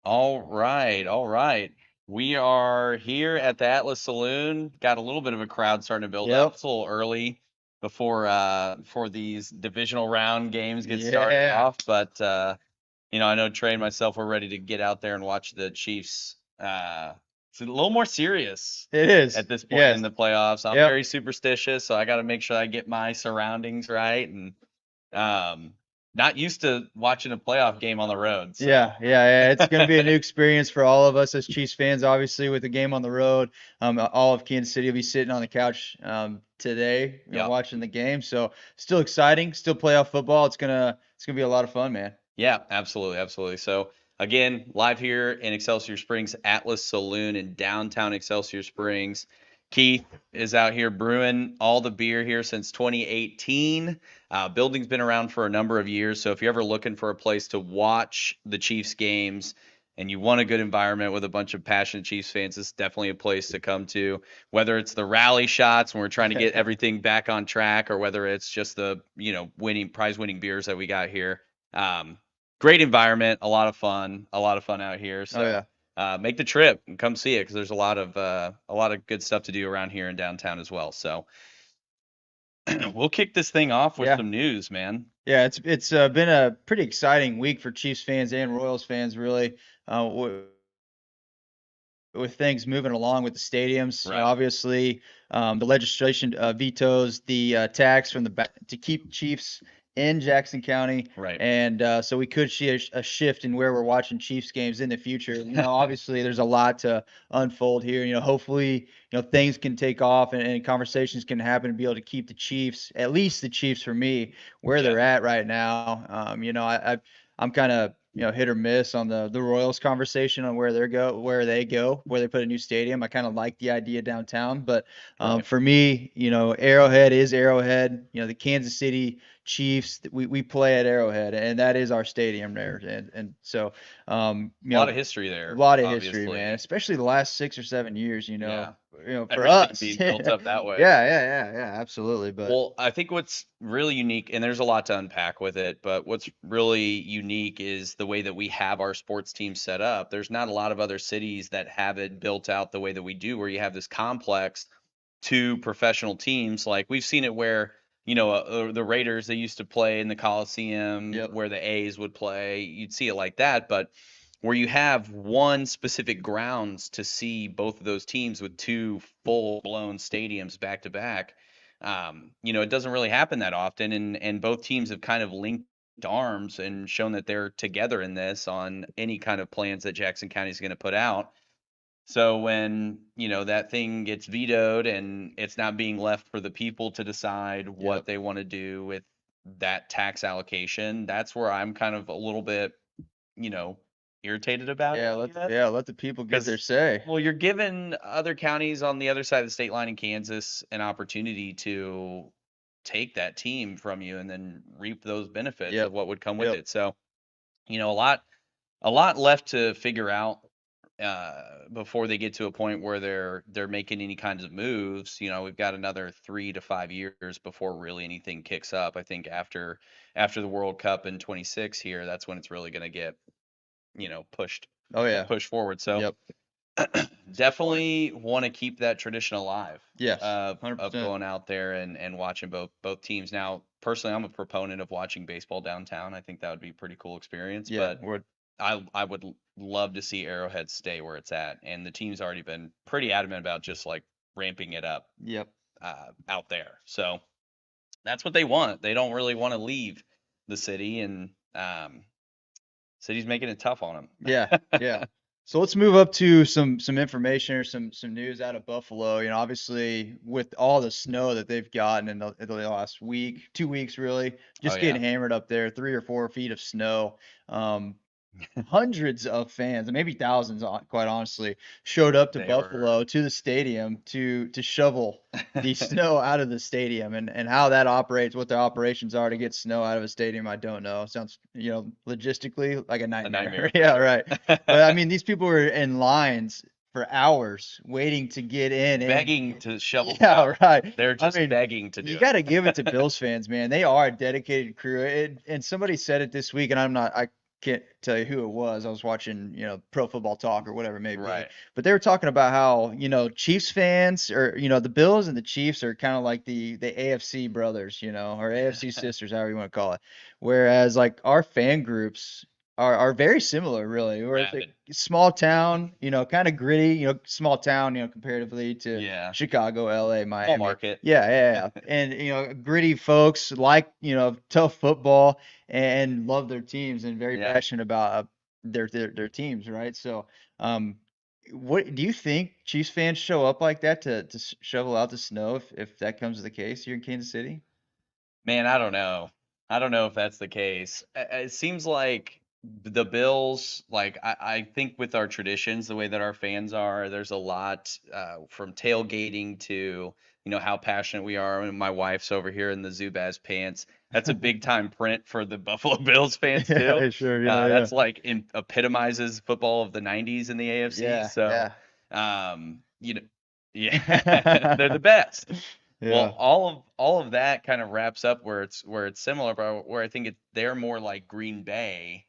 All right, all right. We are here at the Atlas Saloon. Got a little bit of a crowd starting to build up. Yep. It's a little early before these divisional round games get started Yeah. off, but I know Trey and myself were ready to get out there and watch the Chiefs. It's a little more serious It is. at this point in Yes. the playoffs. I'm Yep. very superstitious, so I got to make sure I get my surroundings right and um, not used to watching a playoff game on the road. So Yeah. It's going to be a new experience for all of us as Chiefs fans, obviously, with the game on the road. All of Kansas City will be sitting on the couch today, yeah, watching the game. So still exciting, still playoff football. It's gonna be a lot of fun, man. yeah, absolutely, absolutely. So again, live here in Excelsior Springs, Atlas Saloon in downtown Excelsior Springs. Keith is out here brewing all the beer here since 2018. Building's been around for a number of years, so if you're ever looking for a place to watch the Chiefs games and you want a good environment with a bunch of passionate Chiefs fans, this is definitely a place to come to. Whether it's the rally shots when we're trying to get everything back on track, or whether it's just the winning prize-winning beers that we got here. Um, Great environment, a lot of fun out here. Oh So yeah. make the trip and come see it because there's a lot of good stuff to do around here in downtown as well. So we'll kick this thing off with Yeah. some news, man. Yeah, it's been a pretty exciting week for Chiefs fans and Royals fans, really. With things moving along with the stadiums. Right. Obviously, the legislation vetoes the tax from to keep Chiefs in Jackson County, Right. and so we could see a shift in where we're watching Chiefs games in the future. Obviously, there's a lot to unfold here. Hopefully, things can take off and conversations can happen to be able to keep the Chiefs, at least the Chiefs for me, where Yeah. they're at right now. I'm kind of hit or miss on the Royals conversation on where they put a new stadium. I kind of like the idea downtown, but Right. for me, Arrowhead is Arrowhead. The Kansas City Chiefs, we play at Arrowhead, and that is our stadium there, and so A lot of history a there, lot of history, man, obviously. especially the last 6 or 7 years. Yeah. For Everything us, being yeah, built up that way. yeah, absolutely, but Well, I think what's really unique, and there's a lot to unpack with it, but what's really unique is the way that we have our sports team set up. There's not a lot of other cities that have it built out the way that we do, where you have this complex to professional teams. Like we've seen it where, the Raiders, they used to play in the Coliseum yep, where the A's would play. You'd see it like that, but where you have one specific grounds to see both of those teams with two full-blown stadiums back to back, it doesn't really happen that often, and both teams have kind of linked arms and shown that they're together in this on any kind of plans that Jackson County is going to put out. So when, that thing gets vetoed and it's not being left for the people to decide what yep. they want to do with that tax allocation, that's where I'm kind of a little bit, you know, irritated about it, Yeah, I guess. let the people get their Because, say. well, you're giving other counties on the other side of the state line in Kansas an opportunity to take that team from you and then reap those benefits of Yep, what would come with yep. it. So, a lot left to figure out before they get to a point where they're making any kinds of moves. We've got another 3 to 5 years before really anything kicks up. I think after the World Cup in 26 here, that's when it's really going to get pushed Oh yeah. pushed forward. So Yep. definitely want to keep that tradition alive Yes. of 100%. going out there and watching both teams. Now, personally, I'm a proponent of watching baseball downtown. I think that would be a pretty cool experience, Yeah. but I would love to see Arrowhead stay where it's at, and the team's already been pretty adamant about just like ramping it up Yep. out there. So that's what they want. They don't really want to leave the city, and city's making it tough on Yeah. them. Yeah. So let's move up to some information or some news out of Buffalo. Obviously with all the snow that they've gotten in the last week, 2 weeks really, Oh just yeah, getting hammered up there, 3 or 4 feet of snow. Hundreds of fans, and maybe thousands, quite honestly, showed up to they were. Buffalo to the stadium to shovel the snow out of the stadium, and how that operates, what the operations are to get snow out of a stadium, I don't know. Sounds, logistically like a A nightmare. nightmare for Yeah, sure. right. But I mean, these people were in lines for hours waiting to get in. begging to shovel Yeah, snow. right. They're I just mean, begging to do you it. got to give it to Bills fans, man. They are a dedicated crew. And somebody said it this week, and I can't tell you who it was. I was watching, Pro Football Talk or whatever it may be. Right. But they were talking about how, Chiefs fans or, the Bills and the Chiefs are kind of like the AFC brothers, or AFC sisters, however you want to call it. Whereas like our fan groups are very similar, really. We're a Rabid. small town, kind of gritty, small town, comparatively to Yeah. Chicago, LA, Small Miami. market. Yeah, yeah, yeah. And gritty folks like, tough football and love their teams and very Yeah. passionate about their teams, right? So, um, what do you think Chiefs fans show up like that to shovel out the snow if that comes to the case here in Kansas City? Man, I don't know. I don't know if that's the case. It seems like the Bills, like I think with our traditions, the way that our fans are, there's a lot from tailgating to how passionate we are. And my wife's over here in the Zubaz pants. That's a big time print for the Buffalo Bills fans too. Yeah, sure. Yeah, yeah. That's like epitomizes football of the '90s in the AFC. Yeah, So, yeah. yeah, they're the best. Well, Yeah. all of that kind of wraps up where it's similar, but where I think they're more like Green Bay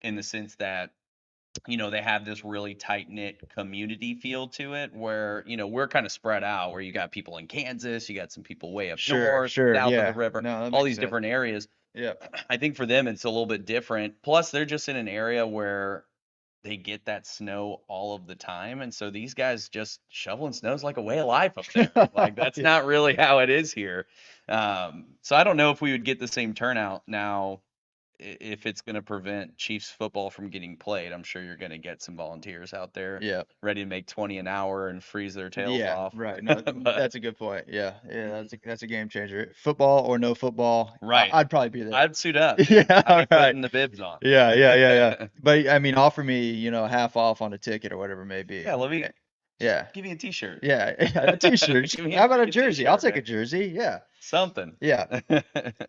in the sense that they have this really tight knit community feel to it, where we're kind of spread out, where you got people in Kansas, you got some people way up Sure, north, sure. south of the Yeah. river, No, that all makes these sense. different areas. Yeah. I think for them it's a little bit different. Plus, they're just in an area where they get that snow all of the time, and so these guys just shoveling snow is like a way of life up there. Like that's Yeah. not really how it is here. So I don't know if we would get the same turnout now if it's going to prevent Chiefs football from getting played. I'm sure you're going to get some volunteers out there Yeah. ready to make 20 an hour and freeze their tails Yeah, off. right. No, But that's a good point. Yeah, yeah, that's a game changer. Football or no football, right, I'd probably be there. I'd suit up, dude. Yeah, I'd all be right. putting the bibs on. Yeah, yeah, yeah, yeah. But I mean, offer me, half off on a ticket or whatever it may be. Yeah, let me Yeah, give me a t-shirt. yeah, a t-shirt. Give me How about a a jersey? I'll t-shirt, take a man. jersey. Yeah, Something. yeah.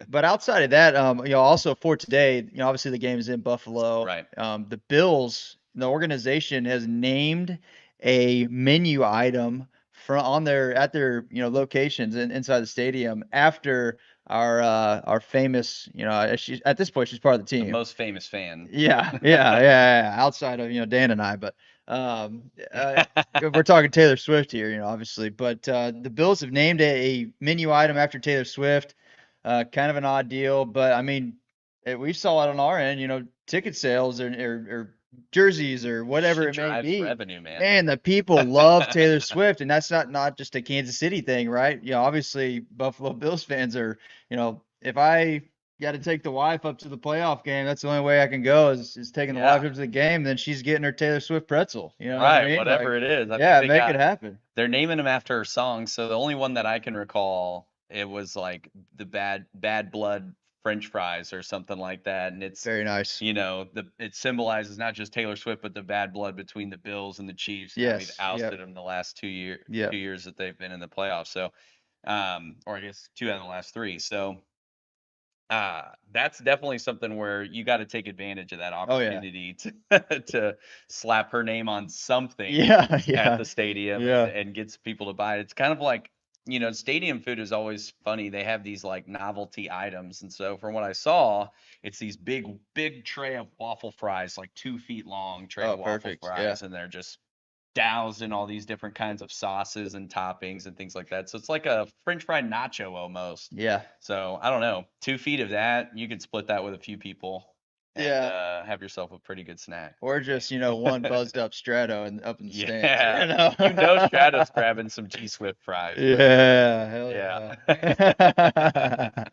But outside of that, also for today, obviously the game is in Buffalo. Right. The Bills, the organization has named a menu item on their at their locations inside the stadium after our famous she's at this point she's part of the The team. most famous fan. Yeah, yeah, yeah, yeah. Outside of Dan and I, but um, uh, we're talking Taylor Swift here, obviously. But the Bills have named a menu item after Taylor Swift. Kind of an odd deal, but I mean, we saw it on our end. Ticket sales or jerseys or whatever Shit it may drives be. revenue, man. Man, the people love Taylor Swift, and that's not just a Kansas City thing, right? Obviously Buffalo Bills fans are, if I got to take the wife up to the playoff game, that's the only way I can go is taking the wife Yeah. up to the game. Then she's getting her Taylor Swift pretzel. You know what I Right, mean? whatever Like, it is. I think yeah, they make it got happen. they're naming them after her songs. So the only one that I can recall, it was like the bad blood French fries or something like that. And it's Very nice. it symbolizes not just Taylor Swift, but the bad blood between the Bills and the Chiefs. And how we've Yes. Yep. ousted them the last 2 Yep. years that they've been in the playoffs. So or I guess two out of the last three. So that's definitely something where you got to take advantage of that Oh yeah. opportunity to slap her name on something Yeah. at Yeah. the stadium Yeah. and gets people to buy it. It's kind of like, stadium food is always funny. They have these like novelty items. And so from what I saw, it's these big tray of waffle fries, like 2 feet long tray Oh, of waffle perfect. Yeah. fries. And they're just doused in all these different kinds of sauces and toppings and things like that. So it's like a French fry nacho almost. Yeah. So I don't know, 2 feet of that, you could split that with a few people and Yeah. have yourself a pretty good snack. Or just, one buzzed up Strato and up in the stands. Yeah, Stratus grabbing some G Swift fries. Yeah, hell Yeah. yeah.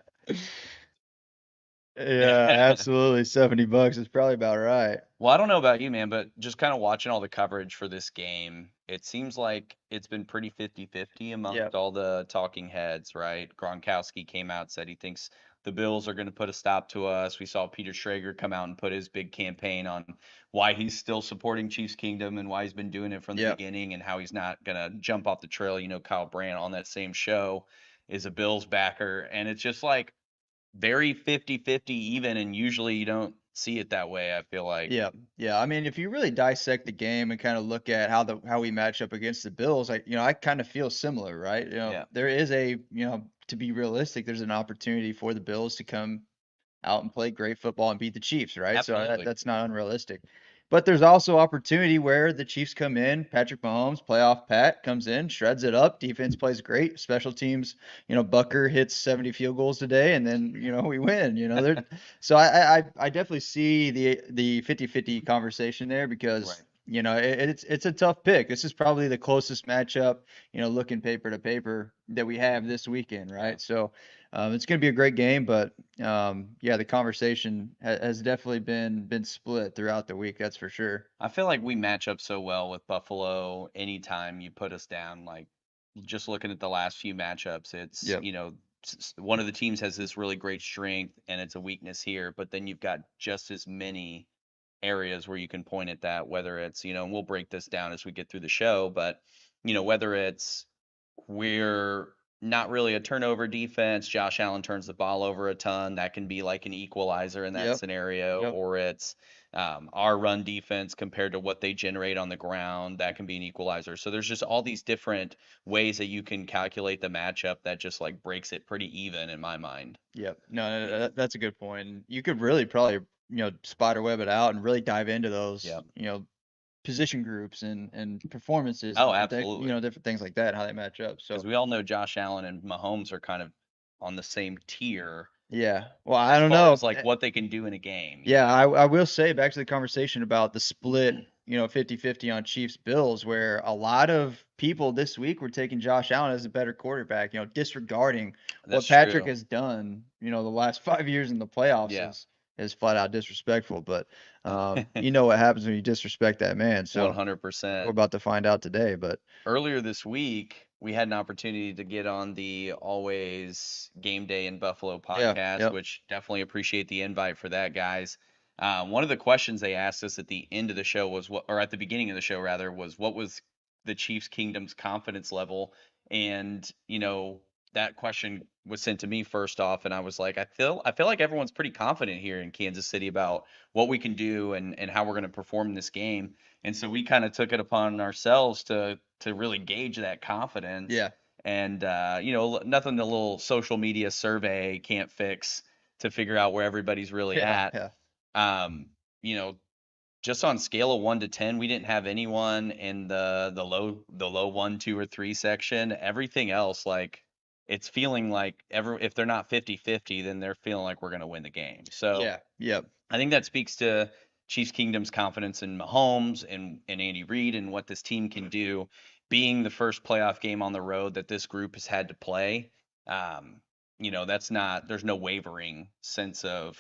Yeah, absolutely. $70 is probably about right. Well, I don't know about you, man, but just kind of watching all the coverage for this game, it seems like it's been pretty 50-50 amongst Yep. all the talking heads, right? Gronkowski came out, said he thinks the Bills are going to put a stop to us. We saw Peter Schrager come out and put his big campaign on why he's still supporting Chiefs Kingdom and why he's been doing it from the Yep. beginning and how he's not going to jump off the trail. Kyle Brandt on that same show is a Bills backer. And it's just like very 50-50 even, and usually you don't see it that way. I feel like. Yeah, yeah. I mean, if you really dissect the game and kind of look at how we match up against the Bills, I kind of feel similar, right? Yeah, There is to be realistic, there's an opportunity for the Bills to come out and play great football and beat the Chiefs, right? So absolutely. that's not unrealistic. But there's also opportunity where the Chiefs come in, Patrick Mahomes, playoff Pat comes in, shreds it up, defense plays great, special teams, Bucker hits 70 field goals today, and then we win. So I definitely see the 50-50 conversation there because Right. it's a tough pick. This is probably the closest matchup, looking paper to paper that we have this weekend, Yeah. right? So it's going to be a great game, but yeah, the conversation has definitely been split throughout the week. That's for sure. I feel like we match up so well with Buffalo anytime you put us down. Like, just looking at the last few matchups, it's, Yep. one of the teams has this really great strength and it's a weakness here, but then you've got just as many areas where you can point at that, whether it's, and we'll break this down as we get through the show, but, whether it's we're not really a turnover defense, Josh Allen turns the ball over a ton, that can be like an equalizer in that Yep. scenario, Yep. or it's our run defense compared to what they generate on the ground, that can be an equalizer. So there's just all these different ways that you can calculate the matchup that just like breaks it pretty even in my mind. Yep. No, that's a good point. And you could really probably spider web it out and really dive into those Yeah. position groups and performances Oh, and absolutely. different things like that, how they match up. Because So we all know Josh Allen and Mahomes are kind of on the same tier yeah. Well, I as don't far know. as like what they can do in a game, Yeah, I will say back to the conversation about the split, 50-50 on Chiefs Bills, where a lot of people this week were taking Josh Allen as a better quarterback, disregarding That's what Patrick true. has done, the last 5 years in the playoffs Yeah. is flat out disrespectful. But you know what happens when you disrespect that man. So we're 100%. about to find out today. But Earlier this week, we had an opportunity to get on the Always Game Day in Buffalo yeah, podcast, yep. which definitely appreciate the invite for that, guys. One of the questions they asked us at the end of the show was what, or at the beginning of the show rather, was what was the Chiefs Kingdom's confidence level? And, that question was sent to me first off, and I was like, I feel like everyone's pretty confident here in Kansas City about what we can do and how we're going to perform in this game. And so we kind of took it upon ourselves to really gauge that confidence. Yeah. And nothing the little social media survey can't fix to figure out where everybody's really Yeah, at. yeah. Um, you know, just on scale of 1 to 10, we didn't have anyone in the low 1, 2, or 3 section. Everything else, like it's feeling like if they're not 50-50, then they're feeling like we're gonna win the game. So Yeah. Yep. I think that speaks to Chiefs Kingdom's confidence in Mahomes and Andy Reid and what this team can do, being the first playoff game on the road that this group has had to play. Um, there's no wavering sense of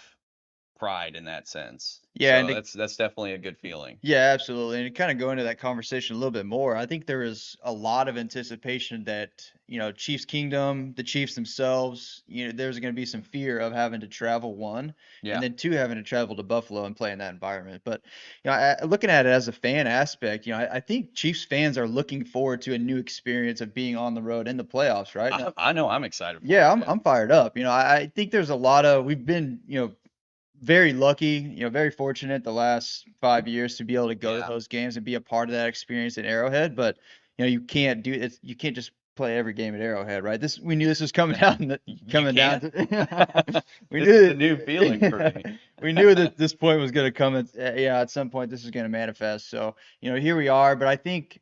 pride in that sense. Yeah, and So that's definitely a good feeling. yeah, absolutely. And to kind of go into that conversation a little bit more, I think there is a lot of anticipation that, Chiefs Kingdom, the Chiefs themselves, there's going to be some fear of having to travel one, and Yeah. then two, having to travel to Buffalo and play in that environment. But, looking at it as a fan aspect, I think Chiefs fans are looking forward to a new experience of being on the road in the playoffs, right? I know I'm excited for Yeah, it. I'm fired up. I think there's a lot of we've been, very lucky, very fortunate the last 5 years to be able to go to Yeah. those games and be a part of that experience at Arrowhead. But you can't do it. You can't just play every game at Arrowhead, right? We knew this was coming down. You Coming down. can't. We This is knew a new feeling for me. we knew that this point was going to come. Yeah, at some point this is going to manifest. So here we are. But I think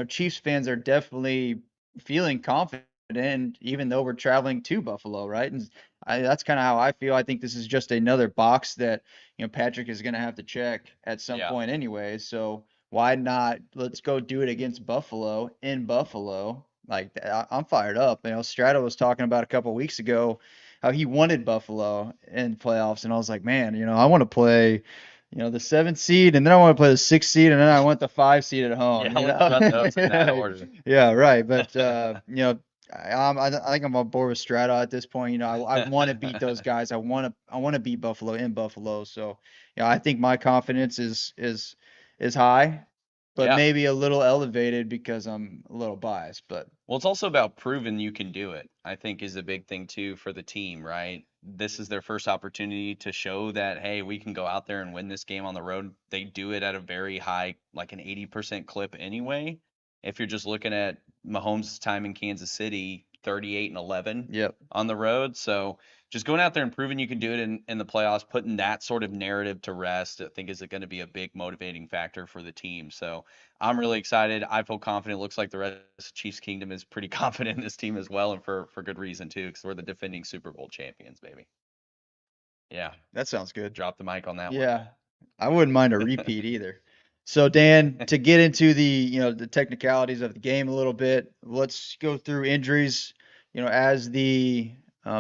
Chiefs fans are definitely feeling confident, even though we're traveling to Buffalo, right? And that's kind of how I feel. I think this is just another box that Patrick is going to have to check at some Yeah. point anyway. So why not? Let's go do it against Buffalo in Buffalo. Like I'm fired up. Strato was talking about a couple weeks ago how he wanted Buffalo in playoffs, and I was like, man, I want to play. The 7th seed, and then I want to play the 6th seed, and then I want the 5 seed at home. Yeah, let's run those in that order. Yeah, right. But I think I'm on board with Strata at this point. I want to beat those guys. I want to beat Buffalo in Buffalo. So, I think my confidence is high. but Yeah. maybe a little elevated because I'm a little biased. But Well, it's also about proving you can do it, I think is a big thing too for the team, right? This is their first opportunity to show that, hey, we can go out there and win this game on the road. They do it at a very high, like an 80% clip anyway. If you're just looking at Mahomes' time in Kansas City, 38 and 11 yep, on the road. So just going out there and proving you can do it in the playoffs, putting that sort of narrative to rest, I think is going to be a big motivating factor for the team. So I'm really excited. I feel confident. It looks like the rest of Chiefs Kingdom is pretty confident in this team as well, and for good reason too, because we're the defending Super Bowl champions, baby. Yeah, that sounds good. drop the mic on that one. Yeah, I wouldn't mind a repeat either. So Dan, to get into the technicalities of the game a little bit, let's go through injuries. As the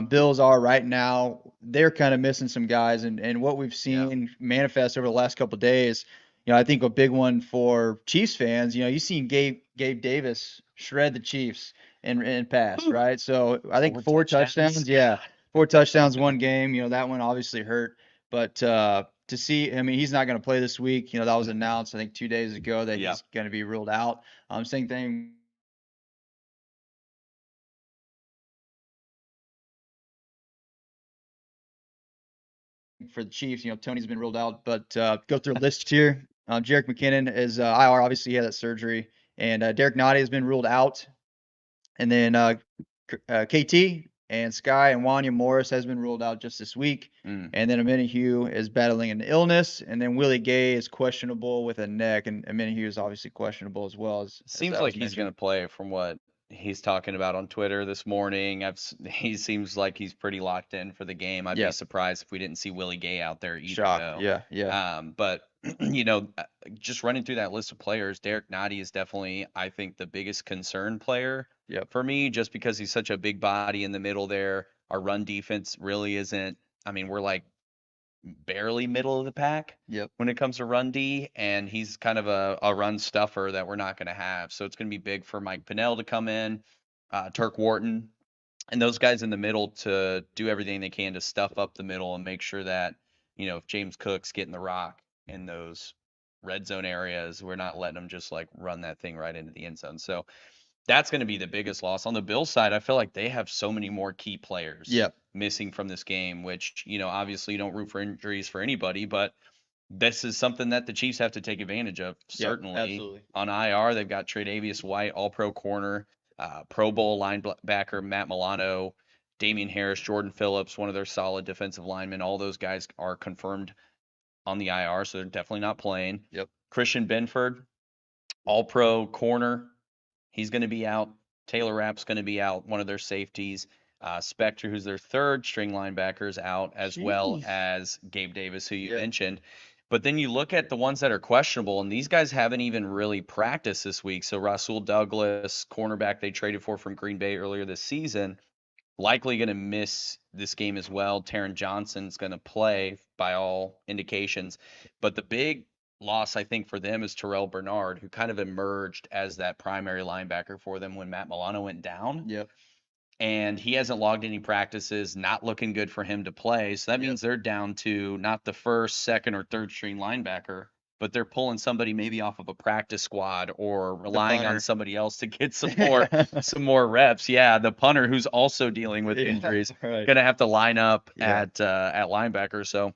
Bills are right now, they're kind of missing some guys, and what we've Yeah. seen manifest over the last couple of days. I think a big one for Chiefs fans. You've seen Gabe Davis shred the Chiefs in pass, Whew. right? So I think 4 4 touchdowns. touchdowns. Yeah, 4 touchdowns, one game. That one obviously hurt. But to see, I mean, he's not going to play this week. That was announced, I think, 2 days ago that Yeah. he's going to be ruled out. Same thing for the Chiefs. Tony's been ruled out, but go through a list here. Jerick McKinnon is IR. Obviously, he had that surgery, and Derek Nottie has been ruled out. And then KT and Sky and Wanya Morris has been ruled out just this week. Mm. And then Amina Hugh is battling an illness. And then Willie Gay is questionable with a neck. And Amina Hugh is obviously questionable as well as Seems that like was he's going mentioned. to play from what he's talking about on Twitter this morning. He seems like he's pretty locked in for the game. I'd be Yeah. surprised if we didn't see Willie Gay out there either, Shocked. though. Yeah. Yeah. But just running through that list of players, Derek Nottie is definitely, I think, the biggest concern player Yep. for me, just because he's such a big body in the middle there. Our run defense really isn't. I mean, we're like barely middle of the pack Yep. when it comes to run D, and he's kind of a run stuffer that we're not going to have. So it's going to be big for Mike Pinnell to come in, Turk Wharton, and those guys in the middle to do everything they can to stuff up the middle and make sure that, if James Cook's getting the rock in those red zone areas, we're not letting them just like run that thing right into the end zone. So that's going to be the biggest loss. On the Bills side, I feel like they have so many more key players Yep. missing from this game, which, obviously you don't root for injuries for anybody, but this is something that the Chiefs have to take advantage of. Yep. Certainly Absolutely. on IR, they've got Tre'Davious White, all pro corner, Pro Bowl linebacker Matt Milano, Damian Harris, Jordan Phillips, one of their solid defensive linemen. All those guys are confirmed on the IR, so they're definitely not playing. Yep. Christian Benford, all pro corner. He's going to be out. Taylor Rapp's going to be out, one of their safeties. Spectre, who's their third string linebacker, is out, as well Jeez. as Gabe Davis, who you Yep. mentioned. But then you look at the ones that are questionable, and these guys haven't even really practiced this week. So Rasul Douglas, cornerback they traded for from Green Bay earlier this season, likely going to miss this game as well. Taron Johnson's going to play by all indications. But the big loss, I think, for them is Terrell Bernard, who kind of emerged as that primary linebacker for them when Matt Milano went down. Yep. And he hasn't logged any practices, not looking good for him to play. So that Yep. means they're down to not the first, second, or third string linebacker, but they're pulling somebody maybe off of a practice squad or relying on punter. somebody else to get some more reps. Yeah, the punter who's also dealing with Yeah, injuries, right. gonna have to line up Yeah. at linebacker. So,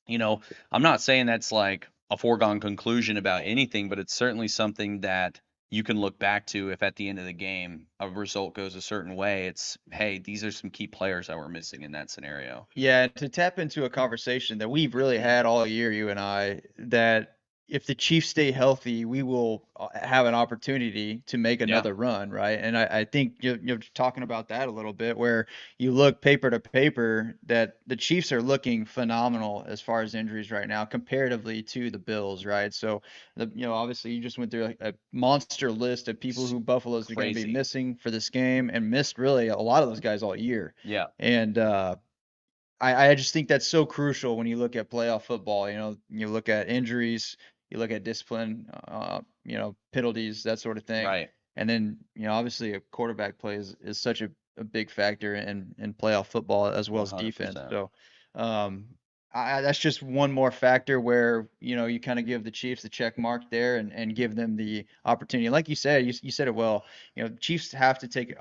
I'm not saying that's like a foregone conclusion about anything, but it's certainly something that you can look back to if at the end of the game a result goes a certain way. It's, hey, these are some key players that we're missing in that scenario. Yeah, to tap into a conversation that we've really had all year, you and I, that if the Chiefs stay healthy, we will have an opportunity to make another run, right? And I think you're talking about that a little bit, where you look paper to paper that the Chiefs are looking phenomenal as far as injuries right now, comparatively to the Bills, right? So, obviously you just went through a monster list of people who Buffalo's going to be Crazy. missing for this game, and missed really a lot of those guys all year. Yeah. And I just think that's so crucial when you look at playoff football. You look at injuries, you look at discipline, penalties, that sort of thing. Right. And then, obviously a quarterback play is such a big factor in playoff football as well as defense. 100%. So, that's just one more factor where, you kind of give the Chiefs the check mark there and give them the opportunity. Like you said, you said it well. Chiefs have to take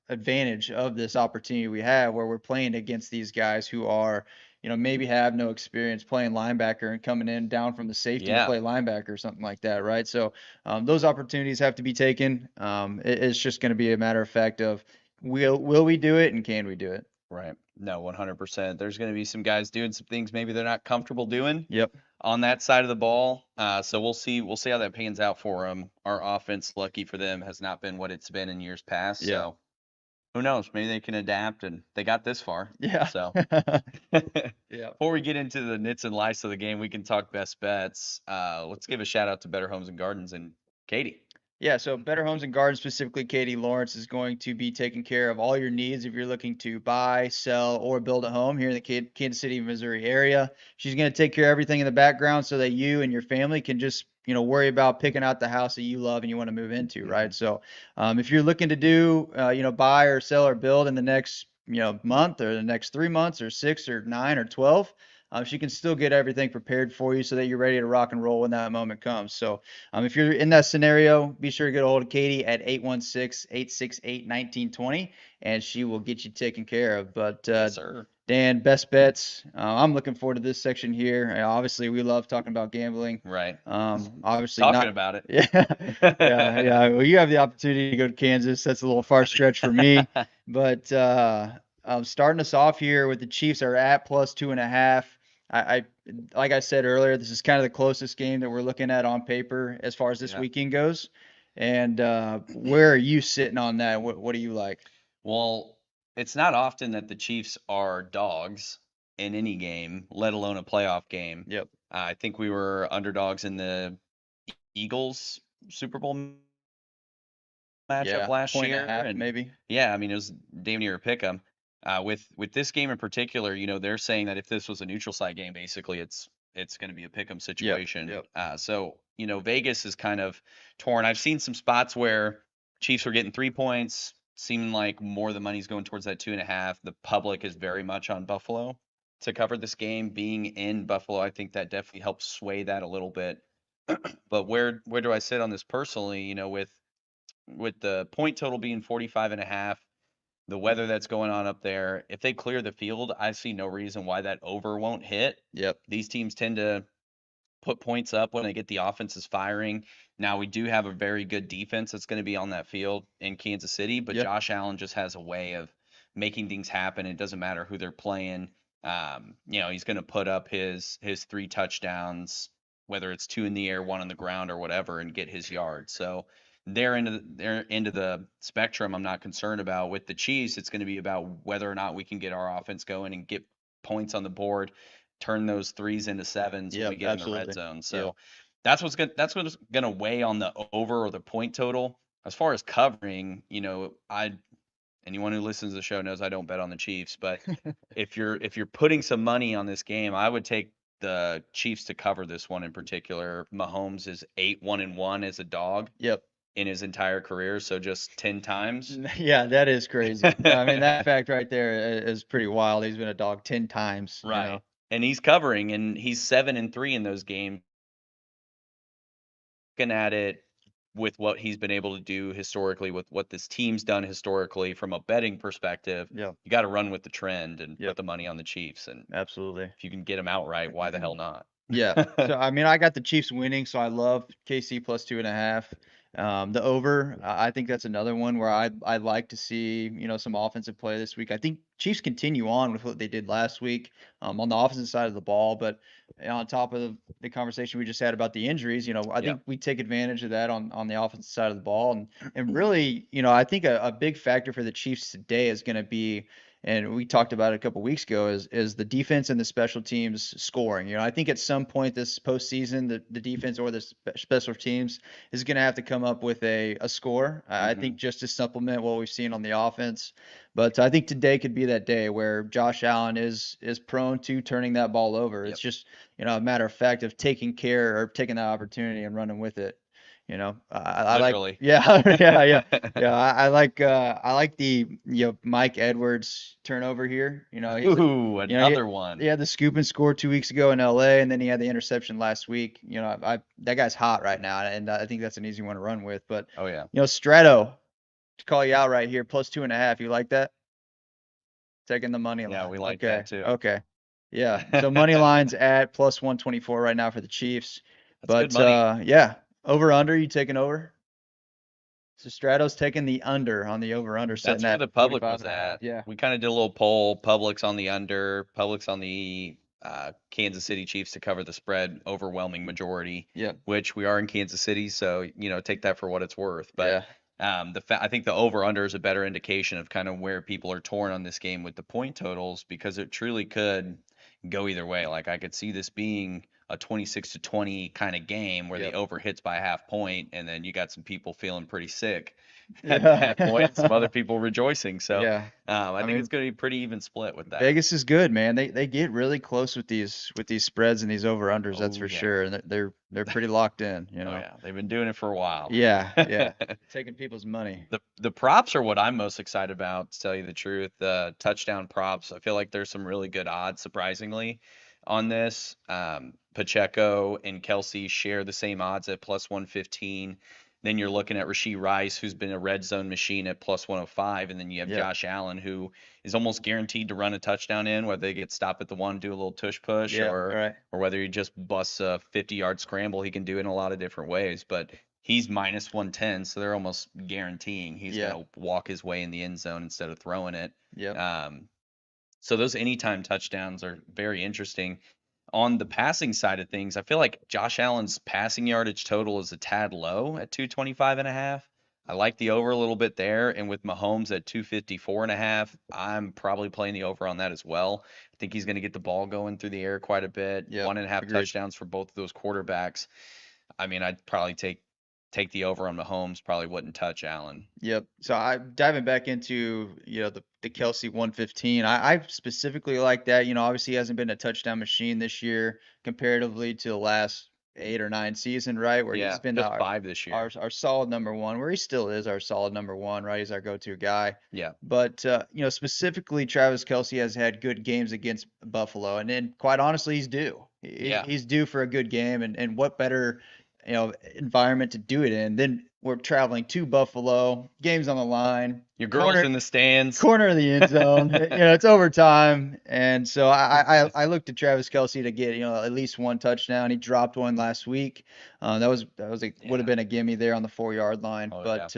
advantage of this opportunity we have where we're playing against these guys who are, maybe have no experience playing linebacker and coming in down from the safety to Yeah, play linebacker or something like that, right? So those opportunities have to be taken. It's just going to be a matter of fact of will we do it and can we do it? right. No, 100%. There's going to be some guys doing some things maybe they're not comfortable doing Yep. on that side of the ball. So we'll see. We'll see how that pans out for them. Our offense, lucky for them, has not been what it's been in years past. Yeah. So who knows? Maybe they can adapt, and they got this far. Yeah. So Yeah. before we get into the nits and lights of the game, we can talk best bets. Let's give a shout out to Better Homes and Gardens and Katie. Yeah, so Better Homes and Gardens, specifically Katie Lawrence, is going to be taking care of all your needs if you're looking to buy, sell, or build a home here in the Kansas City, Missouri area. She's going to take care of everything in the background so that you and your family can just, worry about picking out the house that you love and you want to move into, right? So, if you're looking to do, buy or sell or build in the next, month or the next 3 months or 6 or 9 or 12, she can still get everything prepared for you so that you're ready to rock and roll when that moment comes. So, if you're in that scenario, be sure to get a hold of Katie at 816-868-1920, and she will get you taken care of. But Yes, sir. Dan, best bets. I'm looking forward to this section here. Obviously, we love talking about gambling. Right. Obviously Talking not. about it. Yeah, yeah. Well, you have the opportunity to go to Kansas. That's a little far stretch for me. But starting us off here with the Chiefs are at plus 2.5. I like I said earlier, this is kind of the closest game that we're looking at on paper as far as this Yeah. weekend goes. And where are you sitting on that? What do you like? Well, it's not often that the Chiefs are dogs in any game, let alone a playoff game. Yep. I think we were underdogs in the Eagles Super Bowl matchup Yeah, last point and a year, half and maybe. yeah, I mean it was damn near a pick 'em. With this game in particular, they're saying that if this was a neutral site game, basically it's going to be a pick 'em Yep. situation. Yep. So Vegas is kind of torn. I've seen some spots where Chiefs were getting 3 points, seeming like more of the money's going towards that 2.5. The public is very much on Buffalo to cover this game. Being in Buffalo, I think that definitely helps sway that a little bit. But where do I sit on this personally? With the point total being 45.5, the weather that's going on up there, if they clear the field, I see no reason why that over won't hit. Yep. These teams tend to put points up when they get the offenses firing. Now, we do have a very good defense that's going to be on that field in Kansas City, but Yep. Josh Allen just has a way of making things happen. It doesn't matter who they're playing. He's going to put up his 3 touchdowns, whether it's 2 in the air, 1 on the ground, or whatever, and get his yard. So they're into the spectrum. I'm not concerned about. With the Chiefs, it's going to be about whether or not we can get our offense going and get points on the board, turn those threes into sevens when we Yep. get in the red Absolutely. zone. Yep. So that's what's gonna weigh on the over or the point total. As far as covering, anyone who listens to the show knows I don't bet on the Chiefs, but if you're putting some money on this game, I would take the Chiefs to cover this one in particular. Mahomes is 8-1-1 as a dog Yep. in his entire career, so just 10 times. Yeah, that is crazy. I mean, that fact right there is pretty wild. He's been a dog 10 times, Right. And he's covering, and he's 7-3 in those games. Looking at it with what he's been able to do historically, with what this team's done historically from a betting perspective, Yeah, you got to run with the trend and Yep. put the money on the Chiefs. And absolutely. if you can get them outright, why the hell not? Yeah. So I mean, I got the Chiefs winning, so I love KC plus 2.5. The over, I think that's another one where I'd like to see some offensive play this week. I think Chiefs continue on with what they did last week on the offensive side of the ball, but on top of the conversation we just had about the injuries, I Yeah. think we take advantage of that on the offensive side of the ball, and really, I think a big factor for the Chiefs today is going to be, and we talked about it a couple weeks ago, is the defense and the special teams scoring. I think at some point this postseason, the defense or the special teams is going to have to come up with a score. I Mhm. think just to supplement what we've seen on the offense. But I think today could be that day where Josh Allen is prone to turning that ball over. Yep. It's just a matter of fact of taking care or taking that opportunity and running with it. You know, I like, Literally. yeah, yeah. I like the Mike Edwards turnover here. You know, Ooh, he another one. had the scoop and score 2 weeks ago in LA, and then he had the interception last week. You know, that guy's hot right now, and I think that's an easy one to run with. But Oh yeah. Strato, to call you out right here, +2.5. You like that? Taking the money Yeah, line. we like Okay. that too. Okay. Yeah. So money line's at +124 right now for the Chiefs. That's good But money. yeah, over under, you taking over? So Strato's taking the under on the over under, sitting That's where at the public 45 was and a half. at. Yeah. We kind of did a little poll. Public's on the under. Public's on the Kansas City Chiefs to cover the spread, overwhelming majority. Yep. Which we are in Kansas City, so take that for what it's worth. But Yeah. I think the over under is a better indication of kind of where people are torn on this game with the point totals, because it truly could go either way. Like I could see this being a 26-20 kind of game where the Yep. over hits by a half point, and then you got some people feeling pretty sick at that point, some other Yeah. people rejoicing. So Yeah. I I think it's mean, going to be pretty even split with that. Vegas is good, man. They get really close with these spreads and these over unders, that's Oh for yeah, sure. And they're pretty locked in, you oh know. yeah, they've been doing it for a while. Yeah, yeah. Taking people's money. The props are what I'm most excited about, to tell you the truth. The touchdown props, I feel like there's some really good odds, surprisingly, on this. Pacheco and Kelsey share the same odds at +115. Then you're looking at Rashee Rice, who's been a red zone machine, at +105, and then you have Yep. Josh Allen, who is almost guaranteed to run a touchdown in, whether they get stopped at the one, do a little tush push, Yeah, right. or whether he just busts a 50-yard scramble. He can do it in a lot of different ways, but he's -110, so they're almost guaranteeing he's Yeah. going to walk his way in the end zone instead of throwing it. Yep. So those anytime touchdowns are very interesting. On the passing side of things, I feel like Josh Allen's passing yardage total is a tad low at 225.5. I like the over a little bit there, and with Mahomes at 254.5, I'm probably playing the over on that as well. I think he's going to get the ball going through the air quite a bit. Yep. 1.5 Agreed. touchdowns for both of those quarterbacks. I mean, I'd probably take the over on Mahomes. Probably wouldn't touch Allen. Yep. So I diving back into, the Kelsey 115. I specifically like that. Obviously he hasn't been a touchdown machine this year comparatively to the last 8 or 9 season, right? Where Yeah, he's been just 5 this year. our solid number one, where he still is our solid number one, right? He's our go-to guy. Yeah. But specifically Travis Kelsey has had good games against Buffalo, and then quite honestly, he's due. Yeah. He's due for a good game, and what better environment to do it in. Then we're traveling to Buffalo, game's on the line, Your girl's in the stands. corner of the end zone. It's overtime, and so I looked at Travis Kelsey to get at least one touchdown. He dropped one last week. That was would have been a gimme there on the 4-yard line, Oh, but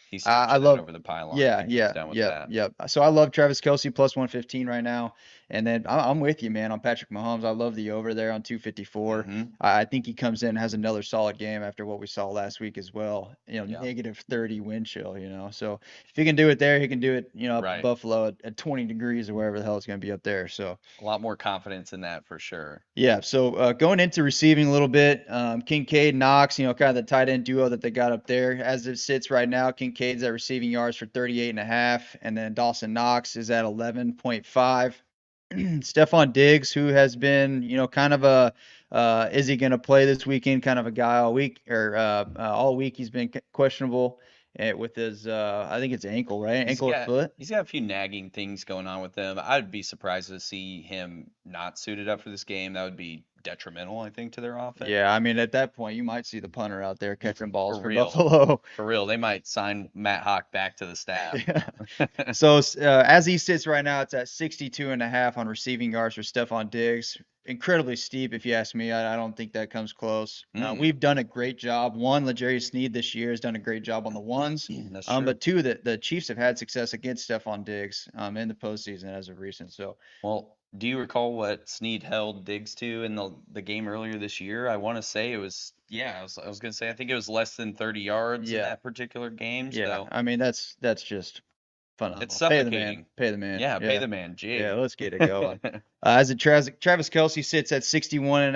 He's I love over the pylon. yeah, He gets down with that. yeah. So I love Travis Kelsey +115 right now. And then I'm with you, man, on Patrick Mahomes. I love the over there on 254. Mhm. I think he comes in and has another solid game after what we saw last week as well. Yeah. -30 wind chill, So if he can do it there, he can do it, up Right. in Buffalo at 20 degrees or wherever the hell it's going to be up there. So A lot more confidence in that for sure. yeah. So going into receiving a little bit, Kincaid, Knox, kind of the tight end duo that they got up there. As it sits right now, Kincaid's at receiving yards for 38.5, and then Dawson Knox is at 11.5. Stephon Diggs, who has been, kind of is he going to play this weekend? Kind of a guy all week, or all week he's been questionable with his, I think it's ankle, right? Ankle or foot. He's got a few nagging things going on with him. I'd be surprised to see him not suited up for this game. That would be detrimental, I think, to their offense. Yeah, I mean, at that point, you might see the punter out there catching balls for real. Buffalo. For real, they might sign Matt Hawk back to the staff. Yeah. So as he sits right now, it's at 62.5 on receiving yards for Stephon Diggs. Incredibly steep, if you ask me. I don't think that comes close. We've done a great job. One, L'Jarius Sneed this year has done a great job on the ones. That's true. But two, the Chiefs have had success against Stephon Diggs in the postseason as of recent. So Well, do you recall what Snead held Diggs to in the game earlier this year? I want to say it was, I was going to say, I think it was less than 30 yards in that particular game. yeah, So I mean that's just phenomenal. it's Pay the suffocating. man. Pay the man. Yeah, pay the man. Gee. Yeah, let's get it going. Travis Kelsey sits at 61.5,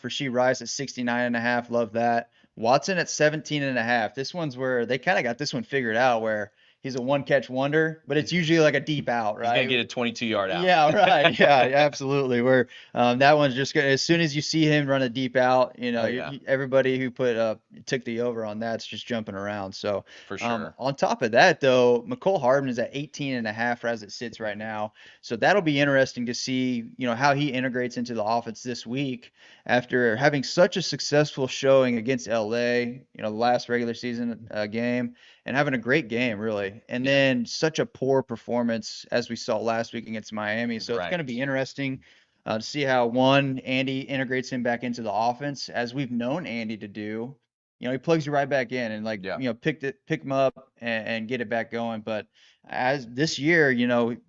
Rashee Rice at 69.5. Love that. Watson at 17.5. This one's where they kind of got this one figured out, where he's a one catch wonder, but it's usually like a deep out, He's gonna right? get a 22-yard out. Yeah, right. Yeah, absolutely. Where that one's just gonna, as soon as you see him run a deep out, Oh yeah, everybody who took the over on that's just jumping around. So for sure. on top of that, though, McCole Hardman is at 18.5 as it sits right now. So that'll be interesting to see, how he integrates into the offense this week after having such a successful showing against LA, the last regular season game, and having a great game, really. And Yeah. then such a poor performance as we saw last week against Miami. So it's going to Right. be interesting to see how, one, Andy integrates him back into the offense, as we've known Andy to do. He plugs you right back in and, like, Yeah. pick him up and get it back going. But as this year,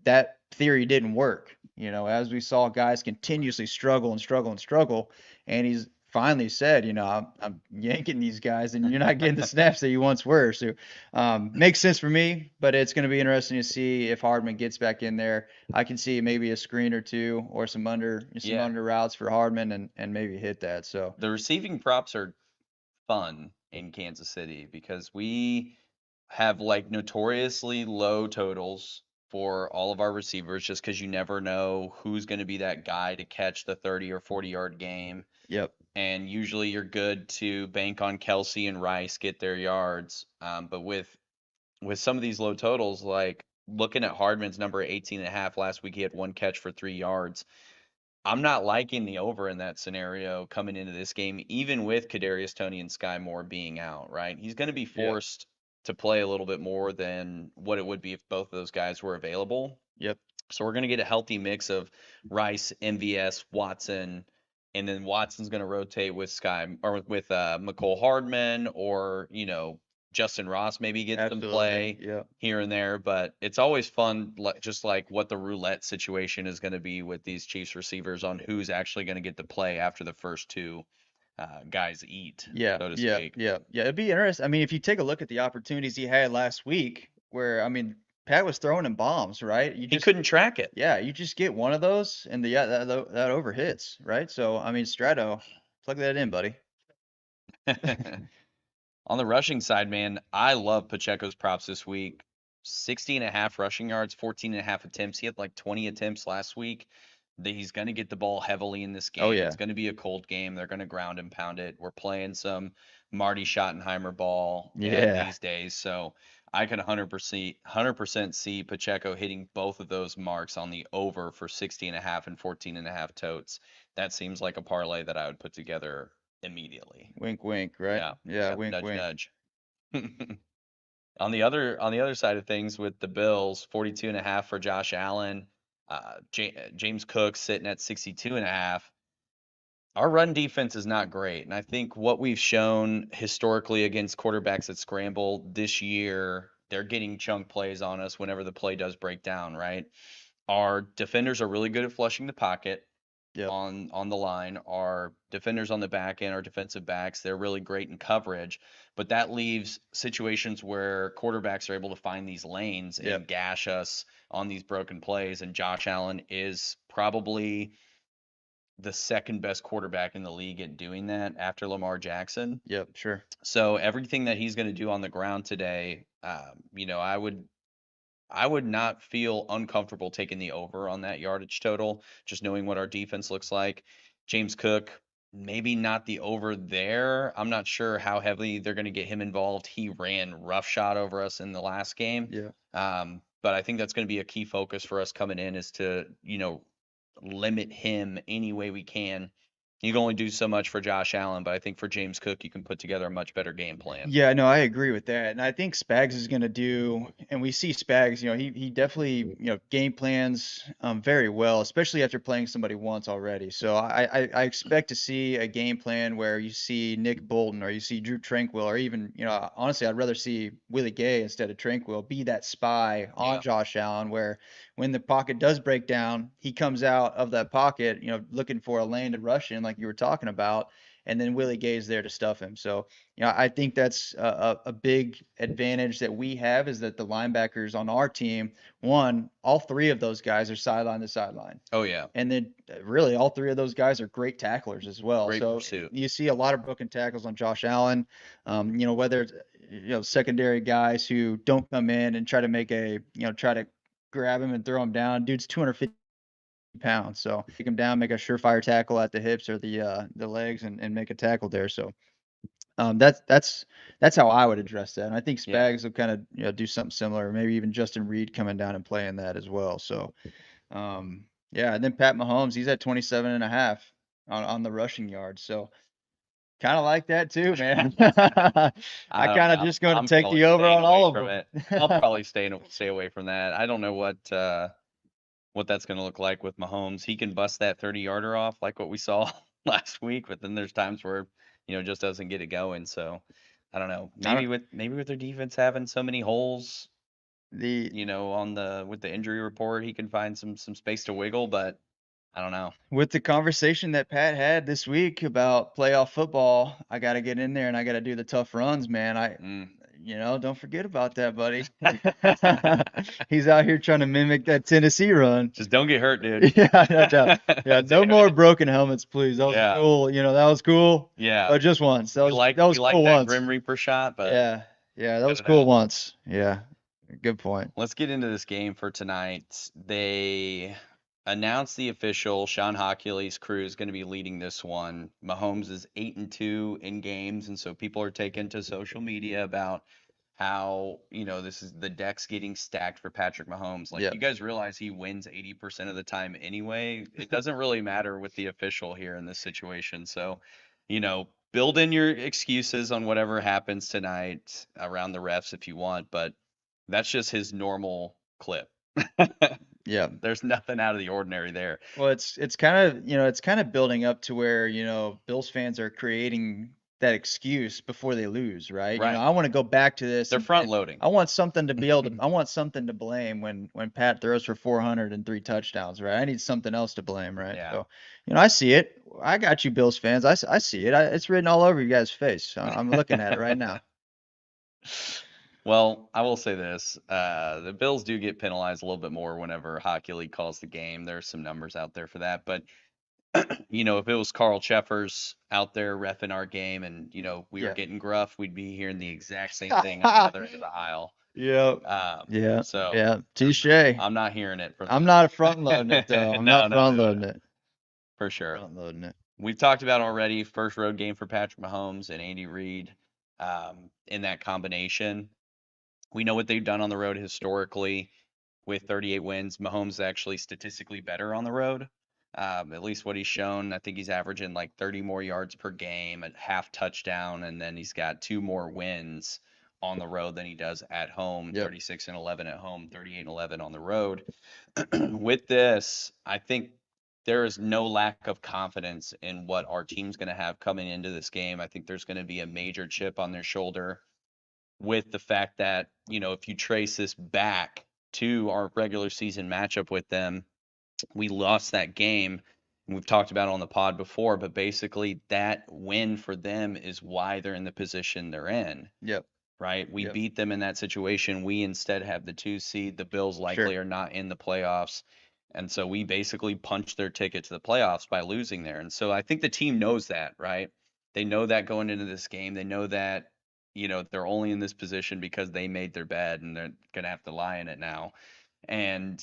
that theory didn't work. As we saw guys continuously struggle and struggle and struggle, and he's finally said, I'm yanking these guys, and you're not getting the snaps that you once were. So makes sense for me, but it's going to be interesting to see if Hardman gets back in there. I can see maybe a screen or two or some under Yeah. routes for Hardman and maybe hit that. So The receiving props are fun in Kansas City because we have like notoriously low totals for all of our receivers just because you never know who's going to be that guy to catch the 30 or 40-yard game. yep, And usually you're good to bank on Kelsey and Rice get their yards. But with some of these low totals, like looking at Hardman's number 18.5 last week, he had one catch for 3 yards. I'm not liking the over in that scenario coming into this game, even with Kadarius Toney and Sky Moore being out, right? He's going to be Yep. forced to play a little bit more than what it would be if both of those guys were available. yep, So we're going to get a healthy mix of Rice, MVS, Watson, and then Watson's going to rotate with Sky or with McCole Hardman or Justin Ross maybe gets some absolutely, play yeah. here and there. But it's always fun, just like what the roulette situation is going to be with these Chiefs receivers on who's actually going to get to play after the first two guys eat, Yeah, so to yeah, speak. yeah, yeah. It'd be interesting. I mean, if you take a look at the opportunities he had last week, where, Pat was throwing him bombs, right? He couldn't track it. Yeah, you just get one of those, and that over hits, right? So Strato, plug that in, buddy. On the rushing side, man, I love Pacheco's props this week. 60.5 rushing yards, 14.5 attempts. He had like 20 attempts last week. He's going to get the ball heavily in this game. Oh, yeah. It's going to be a cold game. They're going to ground and pound it. We're playing some Marty Schottenheimer ball Yeah. these days. So I can 100% see Pacheco hitting both of those marks on the over for 60.5 and 14.5 totes. That seems like a parlay that I would put together immediately. Wink, wink, right? Yeah. Yeah, Yep, wink, nudge, wink. nudge. On the other side of things with the Bills, 42.5 for Josh Allen, James Cook sitting at 62.5. Our run defense is not great, and I think what we've shown historically against quarterbacks that scramble this year, they're getting chunk plays on us whenever the play does break down, right? Our defenders are really good at flushing the pocket Yep. on the line. Our defenders on the back end, our defensive backs, they're really great in coverage, but that leaves situations where quarterbacks are able to find these lanes Yep. and gash us on these broken plays. And Josh Allen is probably the second best quarterback in the league at doing that after Lamar Jackson. Yep, sure. So everything that he's going to do on the ground today, I would not feel uncomfortable taking the over on that yardage total, just knowing what our defense looks like. James Cook, maybe not the over there. I'm not sure how heavily they're going to get him involved. He ran roughshod over us in the last game. Yeah. But I think that's going to be a key focus for us coming in is to, limit him any way we can. You can only do so much for Josh Allen, but I think for James Cook, you can put together a much better game plan. Yeah, no, I agree with that. And I think Spags is going to do, and we see Spags, he definitely, game plans very well, especially after playing somebody once already. So I expect to see a game plan where you see Nick Bolton or you see Drew Tranquil, or even, honestly, I'd rather see Willie Gay instead of Tranquil be that spy on Yeah. Josh Allen, where when the pocket does break down, he comes out of that pocket, looking for a lane to rush in, like you were talking about. And then Willie Gay is there to stuff him. So, I think that's a big advantage that we have, is that the linebackers on our team, one, all three of those guys are sideline to sideline. Oh, yeah. And then really all three of those guys are great tacklers as well. Great So pursuit. you see a lot of broken tackles on Josh Allen. Whether secondary guys who don't come in and try to try to grab him and throw him down. Dude's 250 pounds, so take him down, make a surefire tackle at the hips or the legs, and make a tackle there. So that's how I would address that. And I think Yeah. Spags will kind of do something similar. Maybe even Justin Reed coming down and playing that as well. So yeah, and then Pat Mahomes, he's at 27.5 on the rushing yards. So kind of like that too, man. I I don't kind of know. just going to I'm take probably the over staying on away all from of it. I'll them. probably stay away from that. I don't know what that's going to look like with Mahomes. He can bust that 30-yarder off like what we saw last week, but then there's times where, just doesn't get it going. So I don't know. I don't Maybe with their defense having so many holes, the on with the injury report, he can find some space to wiggle, but I don't know. with the conversation that Pat had this week about playoff football, I got to get in there and I got to do the tough runs, man. Mm. Don't forget about that, buddy. He's out here trying to mimic that Tennessee run. Just don't get hurt, dude. Yeah, no doubt. Yeah, That's no it. more broken helmets, please. That was Yeah. cool. That was cool. Yeah. But just once. That We was like that was we like cool that once. Grim Reaper shot, but Yeah. Yeah, that cut was it cool out. once. Yeah. Good point. Let's get into this game for tonight. They announced the official Sean Hochuley's crew is going to be leading this one. Mahomes is 8-2 in games, and so people are taking to social media about how, this is the deck's getting stacked for Patrick Mahomes. Like, Yep. you guys realize he wins 80% of the time anyway. It doesn't really matter with the official here in this situation. So, build in your excuses on whatever happens tonight around the refs if you want, but that's just his normal clip. Yeah. There's nothing out of the ordinary there. Well, it's kind of building up to where, Bills fans are creating that excuse before they lose, right? Right. I want to go back to this. They're and front loading. I want something to be able to I want something to blame when Pat throws for 403 touchdowns, right? I need something else to blame, right? Yeah. So, I see it. I got you, Bills fans. I see it. It's written all over you guys' face. I'm looking at it right now. Well, I will say this. The Bills do get penalized a little bit more whenever Hochuli calls the game. There's some numbers out there for that. But, if it was Carl Cheffers out there reffing our game and, we were Yeah. getting gruff, we'd be hearing the exact same thing on the other end of the aisle. Yeah. Yeah. So Yeah. Touche. I'm not hearing it from I'm not front loading it though. I'm No, not no, front no, loading no. it. For sure. Front loading it. We've talked about already first road game for Patrick Mahomes and Andy Reid in that combination. We know what they've done on the road historically with 38 wins. Mahomes is actually statistically better on the road, at least what he's shown. I think he's averaging like 30 more yards per game, a half touchdown, and then he's got 2 more wins on the road than he does at home. Yep. 36-11 at home, 38-11 on the road. With this, I think there is no lack of confidence in what our team's going to have coming into this game. I think there's going to be a major chip on their shoulder with the fact that, if you trace this back to our regular season matchup with them, we lost that game. And we've talked about it on the pod before, but basically that win for them is why they're in the position they're in. Yep. Right? We Yep. beat them in that situation. We instead have the 2 seed. The Bills likely Sure. are not in the playoffs. And so we basically punched their ticket to the playoffs by losing there. And so I think the team knows that, right? They know that going into this game. They know that, they're only in this position because they made their bed and they're going to have to lie in it now. And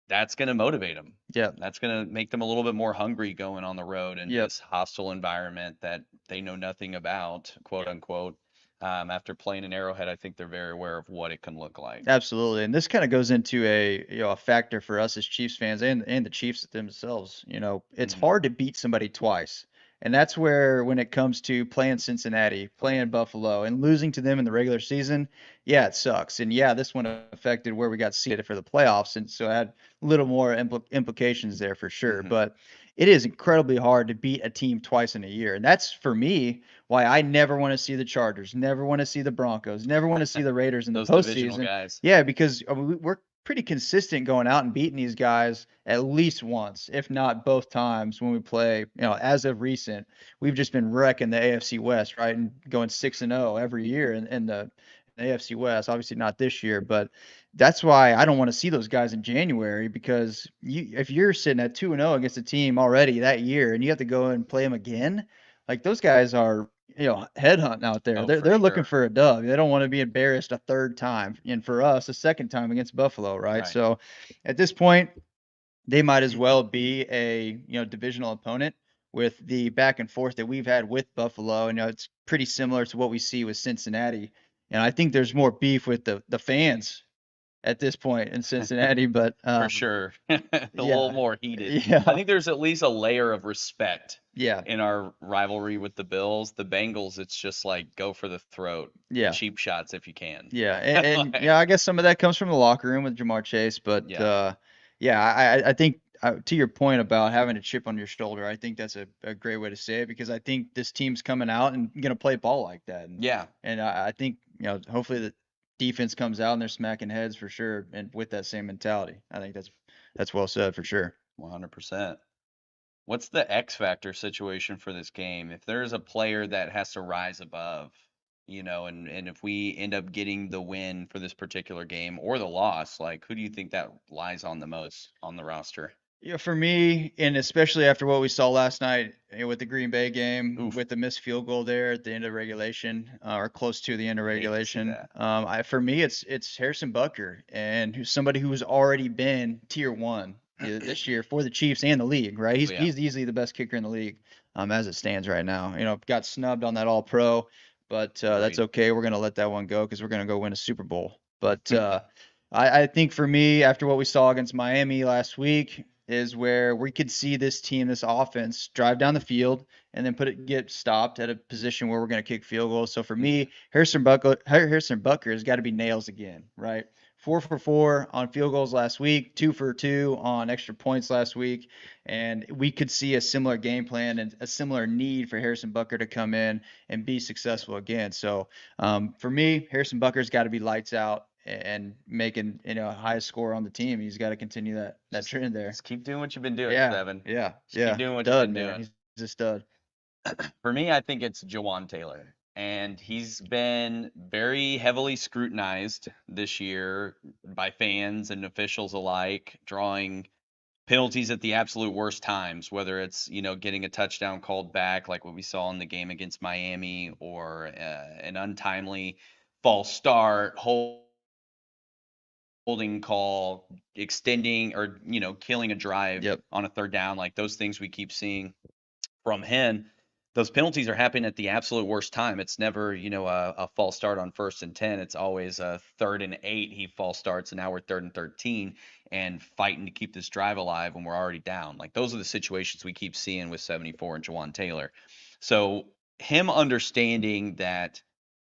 that's going to motivate them. Yeah. That's going to make them a little bit more hungry going on the road in Yep. this hostile environment that they know nothing about, quote unquote. After playing in Arrowhead, I think they're very aware of what it can look like. Absolutely. And this kind of goes into a factor for us as Chiefs fans and the Chiefs themselves. It's Mhm. hard to beat somebody twice. And that's where, when it comes to playing Cincinnati, playing Buffalo, and losing to them in the regular season, yeah, it sucks. And yeah, this one affected where we got seeded for the playoffs, and so it had a little more implications there for sure. Mhm. But it is incredibly hard to beat a team twice in a year, and that's for me why I never want to see the Chargers, never want to see the Broncos, never want to see the Raiders in the Those divisional postseason. guys. Yeah, because we're pretty consistent going out and beating these guys at least once, if not both times when we play. As of recent, we've just been wrecking the AFC West, right, and going 6-0 every year in the AFC West. Obviously not this year, but that's why I don't want to see those guys in January, because if you're sitting at 2-0 against a team already that year and you have to go and play them again, like those guys are headhunting out there. Oh, They're for they're looking sure. for a dub. They don't want to be embarrassed a third time, and for us, a second time against Buffalo, right? Right. So, at this point, they might as well be a divisional opponent with the back and forth that we've had with Buffalo. And it's pretty similar to what we see with Cincinnati. And I think there's more beef with the fans at this point in Cincinnati, but For sure. A little yeah, more heated. I yeah, think there's at least a layer of respect yeah, in our rivalry with the Bills. The Bengals, it's just like go for the throat, yeah. cheap shots if you can. Yeah, and Like, yeah, I guess some of that comes from the locker room with Jamar Chase, but yeah. yeah, I think to your point about having a chip on your shoulder, I think that's a great way to say it because I think this team's coming out and gonna play ball like that, Yeah. and I think hopefully the defense comes out and they're smacking heads for sure, and with that same mentality, I think that's well said for sure. 100%. What's the X factor situation for this game? If there's a player that has to rise above, and if we end up getting the win for this particular game or the loss, like who do you think that lies on the most on the roster? Yeah, for me, and especially after what we saw last night with the Green Bay game, Oof, with the missed field goal there at the end of regulation, or close to the end of hate to see regulation. that. For me, it's Harrison Butker, and who's somebody who's already been tier one this year for the Chiefs and the league, right? Oh, He's yeah, he's easily the best kicker in the league, as it stands right now. Got snubbed on that All Pro, but that's agreed. okay. We're gonna let that one go because we're gonna go win a Super Bowl. But I think for me, after what we saw against Miami last week, is where we could see this team, this offense, drive down the field and then get stopped at a position where we're going to kick field goals. So for me, Harrison Butker has got to be nails again, right? 4 for 4 on field goals last week, 2 for 2 on extra points last week, and we could see a similar game plan and a similar need for Harrison Butker to come in and be successful again. So for me, Harrison Butker's got to be lights out and making highest score on the team. He's got to continue that Just, trend there. just keep doing what you've been doing, Yeah, Seven. yeah, Just keep yeah. doing what you've Stud, been man. doing. He's a stud. For me, I think it's Jawan Taylor. And he's been very heavily scrutinized this year by fans and officials alike, drawing penalties at the absolute worst times, whether it's, getting a touchdown called back, like what we saw in the game against Miami, or an untimely false start, holding call, extending or, killing a drive Yep. on a third down, like those things we keep seeing from him. Those penalties are happening at the absolute worst time. It's never, a false start on 1st and 10. It's always a 3rd and 8. He false starts, and now we're 3rd and 13 and fighting to keep this drive alive when we're already down. Like those are the situations we keep seeing with 74 and Jawan Taylor. So him understanding that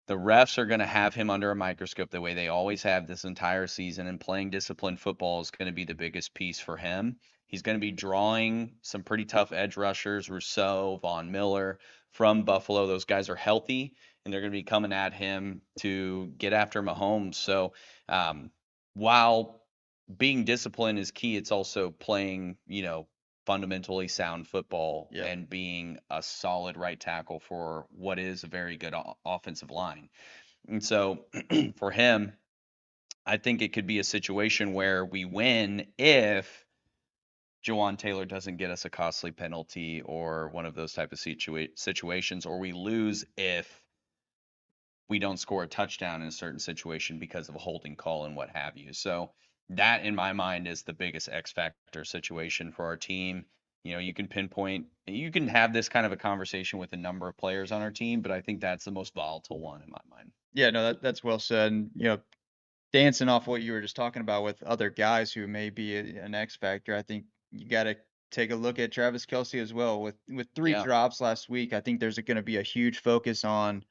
the refs are going to have him under a microscope the way they always have this entire season, and playing disciplined football is going to be the biggest piece for him. He's going to be drawing some pretty tough edge rushers, Rousseau, Von Miller from Buffalo. Those guys are healthy, and they're going to be coming at him to get after Mahomes. So while being disciplined is key, it's also playing, fundamentally sound football Yep. and being a solid right tackle for what is a very good offensive line. And so for him, I think it could be a situation where we win if Jawan Taylor doesn't get us a costly penalty or one of those type of situations, or we lose if we don't score a touchdown in a certain situation because of a holding call and what have you. So that, in my mind, is the biggest X factor situation for our team. You can pinpoint, you can have this kind of a conversation with a number of players on our team, but I think that's the most volatile one in my mind. Yeah, no, that's well said. And dancing off what you were just talking about with other guys who may be an X factor, I think you got to take a look at Travis Kelsey as well. With 3 drops last week, I think there's going to be a huge focus on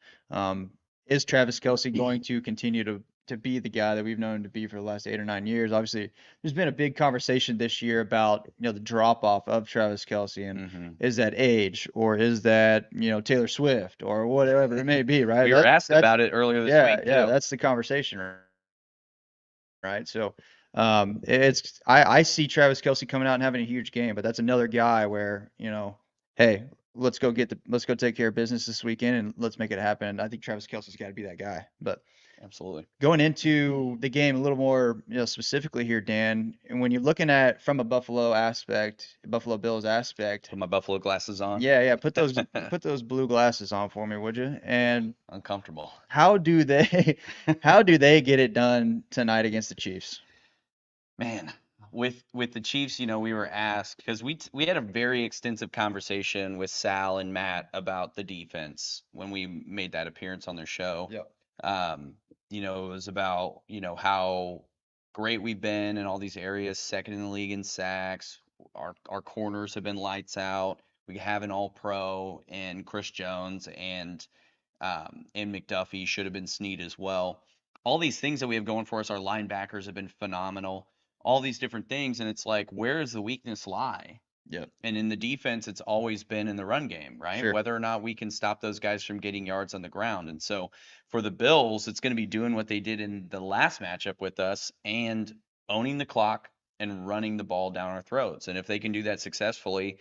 is Travis Kelsey going to continue to be the guy that we've known him to be for the last 8 or 9 years? Obviously, there's been a big conversation this year about the drop off of Travis Kelsey, and Hmm. is that age, or is that Taylor Swift, or whatever it may be, right? We were asked That's about it earlier this yeah, week yeah, too. that's the conversation, right? So, I see Travis Kelsey coming out and having a huge game, but that's another guy where hey, let's go take care of business this weekend and let's make it happen. I think Travis Kelsey's got to be that guy. But Absolutely. Going into the game a little more, specifically here, Dan, and when you're looking at from a Buffalo Bills aspect, Put my Buffalo glasses on. yeah, put those blue glasses on for me, would you? And Uncomfortable. how do they how do they get it done tonight against the Chiefs? Man, with the Chiefs, we were asked because we had a very extensive conversation with Sal and Matt about the defense when we made that appearance on their show. Yep. It was about, how great we've been in all these areas, second in the league in sacks. Our corners have been lights out. We have an all-pro and Chris Jones and McDuffie should have been Snead as well. All these things that we have going for us, our linebackers have been phenomenal. All these different things, and it's like, where does the weakness lie? Yep. And in the defense, it's always been in the run game, right? Sure. Whether or not we can stop those guys from getting yards on the ground. And so for the Bills, it's going to be doing what they did in the last matchup with us and owning the clock and running the ball down our throats. And if they can do that successfully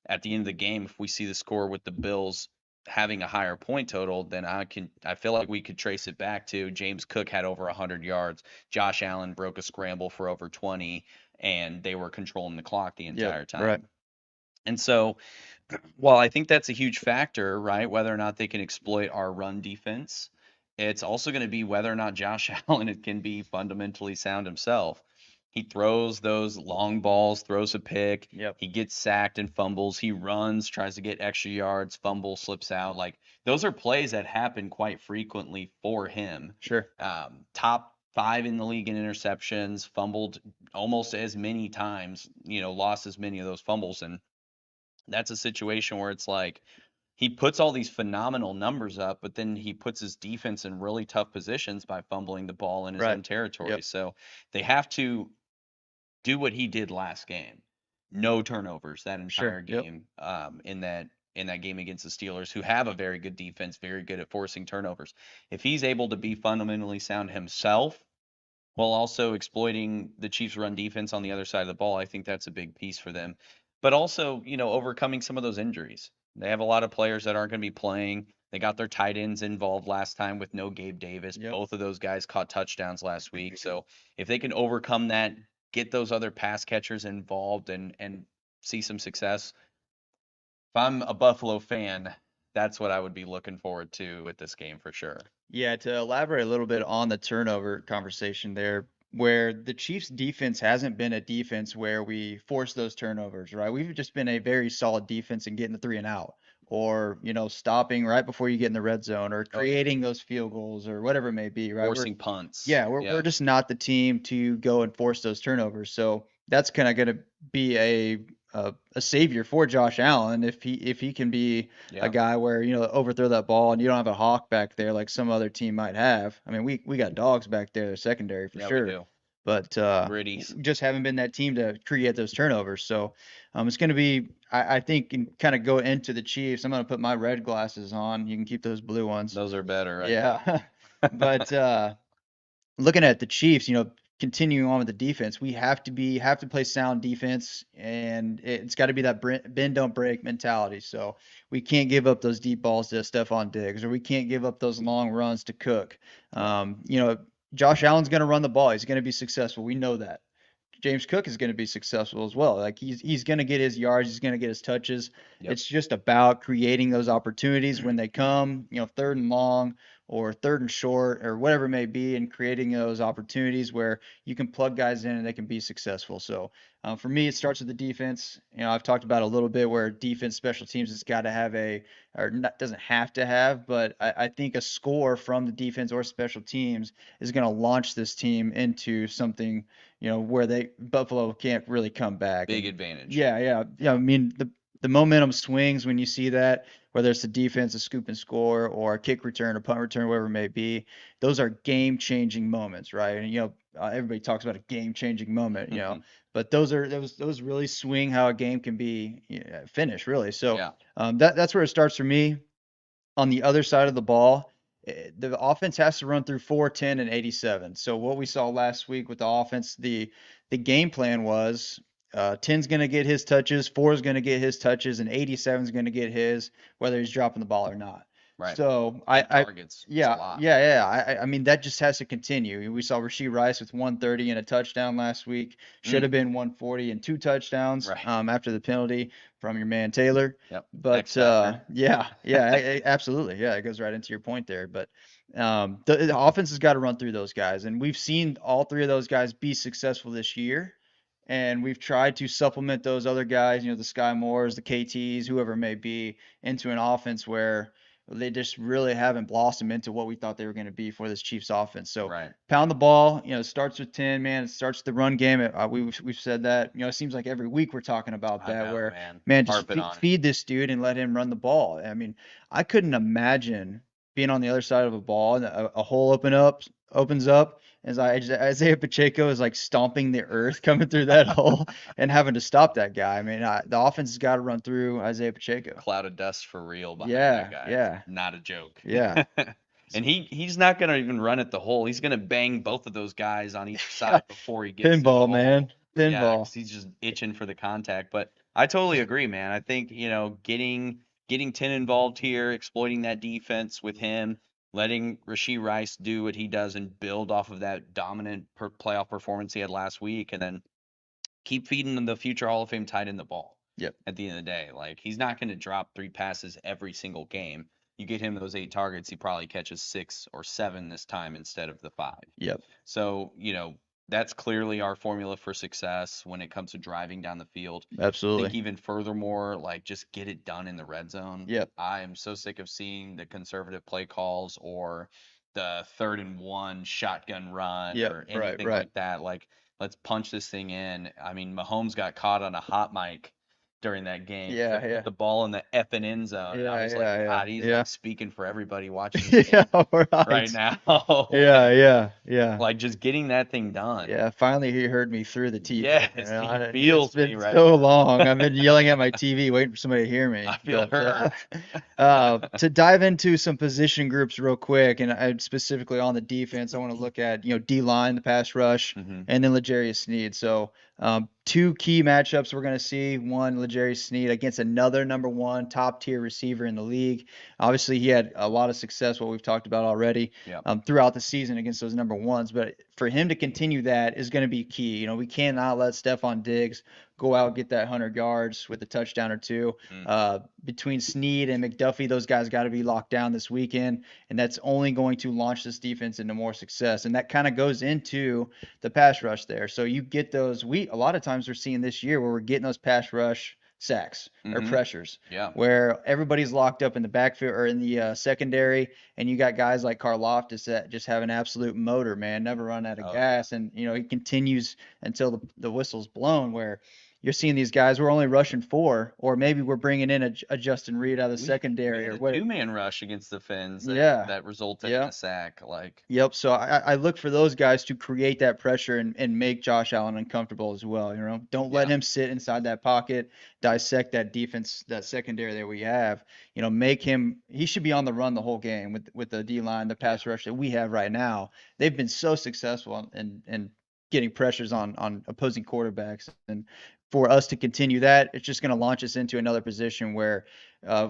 at the end of the game, if we see the score with the Bills having a higher point total, then I feel like we could trace it back to James Cook had over 100 yards. Josh Allen broke a scramble for over 20, and they were controlling the clock the entire time. Right. And so, while I think that's a huge factor, right, whether or not they can exploit our run defense, it's also going to be whether or not Josh Allen can be fundamentally sound himself. He throws those long balls, throws a pick. Yep. He gets sacked and fumbles. He runs, tries to get extra yards, fumble, slips out. Like those are plays that happen quite frequently for him. Sure. Top 5 in the league in interceptions, fumbled almost as many times, lost as many of those fumbles. And that's a situation where it's like he puts all these phenomenal numbers up, but then he puts his defense in really tough positions by fumbling the ball in his Right. own territory. Yep. So they have to do what he did last game. No turnovers that Sure. entire Yep. game in that game against the Steelers, who have a very good defense, very good at forcing turnovers. If he's able to be fundamentally sound himself while also exploiting the Chiefs' run defense on the other side of the ball, I think that's a big piece for them. But also, overcoming some of those injuries. They have a lot of players that aren't going to be playing. They got their tight ends involved last time with no Gabe Davis. Yep. Both of those guys caught touchdowns last week. So if they can overcome that, get those other pass catchers involved and see some success. If I'm a Buffalo fan, that's what I would be looking forward to with this game for sure. Yeah, to elaborate a little bit on the turnover conversation there, where the Chiefs defense hasn't been a defense where we force those turnovers, right? We've just been a very solid defense in getting the 3 and out or, stopping right before you get in the red zone or creating those field goals or whatever it may be, right? Forcing punts. Yeah, we're just not the team to go and force those turnovers. So that's kind of going to be a savior for Josh Allen if he can be Yeah. a guy where overthrow that ball and you don't have a hawk back there like some other team might have. I mean, we got dogs back there, secondary for Yeah, sure. we do. But Gritties. just haven't been that team to create those turnovers. So it's going to be, I think, and kind of go into the Chiefs. I'm going to put my red glasses on. You can keep those blue ones. Those are better, right? Yeah. But looking at the Chiefs, continuing on with the defense, we have to play sound defense, and it's got to be that bend don't break mentality. So we can't give up those deep balls to Stephon Diggs, or we can't give up those long runs to Cook. Josh Allen's going to run the ball. He's going to be successful. We know that. James Cook is going to be successful as well. Like he's going to get his yards, he's going to get his touches. Yep. It's just about creating those opportunities when they come, third and long or third and short or whatever it may be, and creating those opportunities where you can plug guys in and they can be successful. So for me, it starts with the defense. I've talked about a little bit where defense, special teams has got to have doesn't have to have, but I think a score from the defense or special teams is going to launch this team into something, where Buffalo can't really come back. Big advantage. Yeah. I mean, the momentum swings when you see that, whether it's the defense, a scoop and score, or a kick return, a punt return, whatever it may be. Those are game-changing moments, right? And everybody talks about a game-changing moment, but those really swing how a game can be finished, really. So Yeah. That's where it starts for me. On the other side of the ball, the offense has to run through 4, 10, and 87. So what we saw last week with the offense, the game plan was 10's going to get his touches, 4's going to get his touches, and 87's going to get his, whether he's dropping the ball or not. Right. So 8 I targets. It's a yeah, lot. yeah, yeah. I mean that just has to continue. We saw Rasheed Rice with 130 and a touchdown last week. Should Mm, have been 140 and 2 touchdowns right. after the penalty from your man Taylor. Yep. X But factor. yeah, yeah, absolutely. Yeah, it goes right into your point there. But the offense has got to run through those guys, and we've seen all three of those guys be successful this year. And we've tried to supplement those other guys, the Sky Moores, the KTs, whoever it may be, into an offense where they just really haven't blossomed into what we thought they were going to be for this Chiefs offense. So Right. pound the ball, it starts with 10, man. It starts with the run game. We've said that. It seems like every week we're talking about I that. know, Where man. man, just Harping on it. feed this dude and let him run the ball. I mean, I couldn't imagine being on the other side of a ball and a hole opens up as Isaiah Pacheco is like stomping the earth coming through that hole and having to stop that guy. I mean, the offense has got to run through Isaiah Pacheco. Cloud of dust for real behind that Yeah, guy. yeah, Not a joke. yeah. And he's not gonna even run at the hole. He's gonna bang both of those guys on each Yeah, side before he gets to the pinball, hole. man, Yeah, pinball. because he's just itching for the contact. But I totally agree, man. I think, getting 10 involved here, exploiting that defense with him, letting Rasheed Rice do what he does and build off of that dominant playoff performance he had last week, and then keep feeding the future Hall of Fame tight end the ball. Yep, At the end of the day, like he's not going to drop 3 passes every single game. You get him those 8 targets, he probably catches 6 or 7 this time instead of the 5. yep, So, that's clearly our formula for success when it comes to driving down the field. I think absolutely. even furthermore, like just get it done in the red zone. Yep, I am so sick of seeing the conservative play calls or the 3rd and 1 shotgun run yep. or Right, anything right. like that. Like, let's punch this thing in. I mean, Mahomes got caught on a hot mic during that game to Yeah, put yeah, the ball in the effing end zone. And I yeah, was like, yeah, yeah, God, he's yeah. like speaking for everybody watching this Yeah, game right right. now. Yeah, And yeah, yeah. like just getting that thing done. Yeah, finally he heard me through the TV. Yes, he It's feels me been right so now. long. I've been yelling at my TV, waiting for somebody to hear me. I feel But heard. to dive into some position groups real quick, and specifically on the defense, I want to look at D line, the pass rush, Hmm. and then L'Jarius Sneed. So two key matchups we're going to see. One, L'Jarius Sneed against another number one top tier receiver in the league. Obviously, he had a lot of success, what we've talked about already, Yeah. throughout the season against those number ones. But for him to continue that is going to be key. We cannot let Stephon Diggs go out and get that 100 yards with a touchdown or two. Between Sneed and McDuffie, those guys got to be locked down this weekend, and that's only going to launch this defense into more success. And that kind of goes into the pass rush there. So you get those. A lot of times we're seeing this year where we're getting those pass rush sacks or Hmm. pressures Yeah. where everybody's locked up in the backfield or in the secondary, and you got guys like Karlaftis that just have an absolute motor, man, never run out of Oh yeah. gas, and he continues until the whistle's blown. Where you're seeing these guys, we're only rushing 4, or maybe we're bringing in a Justin Reed out of the We secondary had or a what. 2-man rush against the Finns that Yeah, that resulted in yeah. a sack. Like, Yep. So I look for those guys to create that pressure and make Josh Allen uncomfortable as well. Don't let yeah, him sit inside that pocket, dissect that defense, that secondary that we have. Make him. He should be on the run the whole game with the D line, the yeah, pass rush that we have right now. They've been so successful in getting pressures on opposing quarterbacks, and for us to continue that, it's just going to launch us into another position where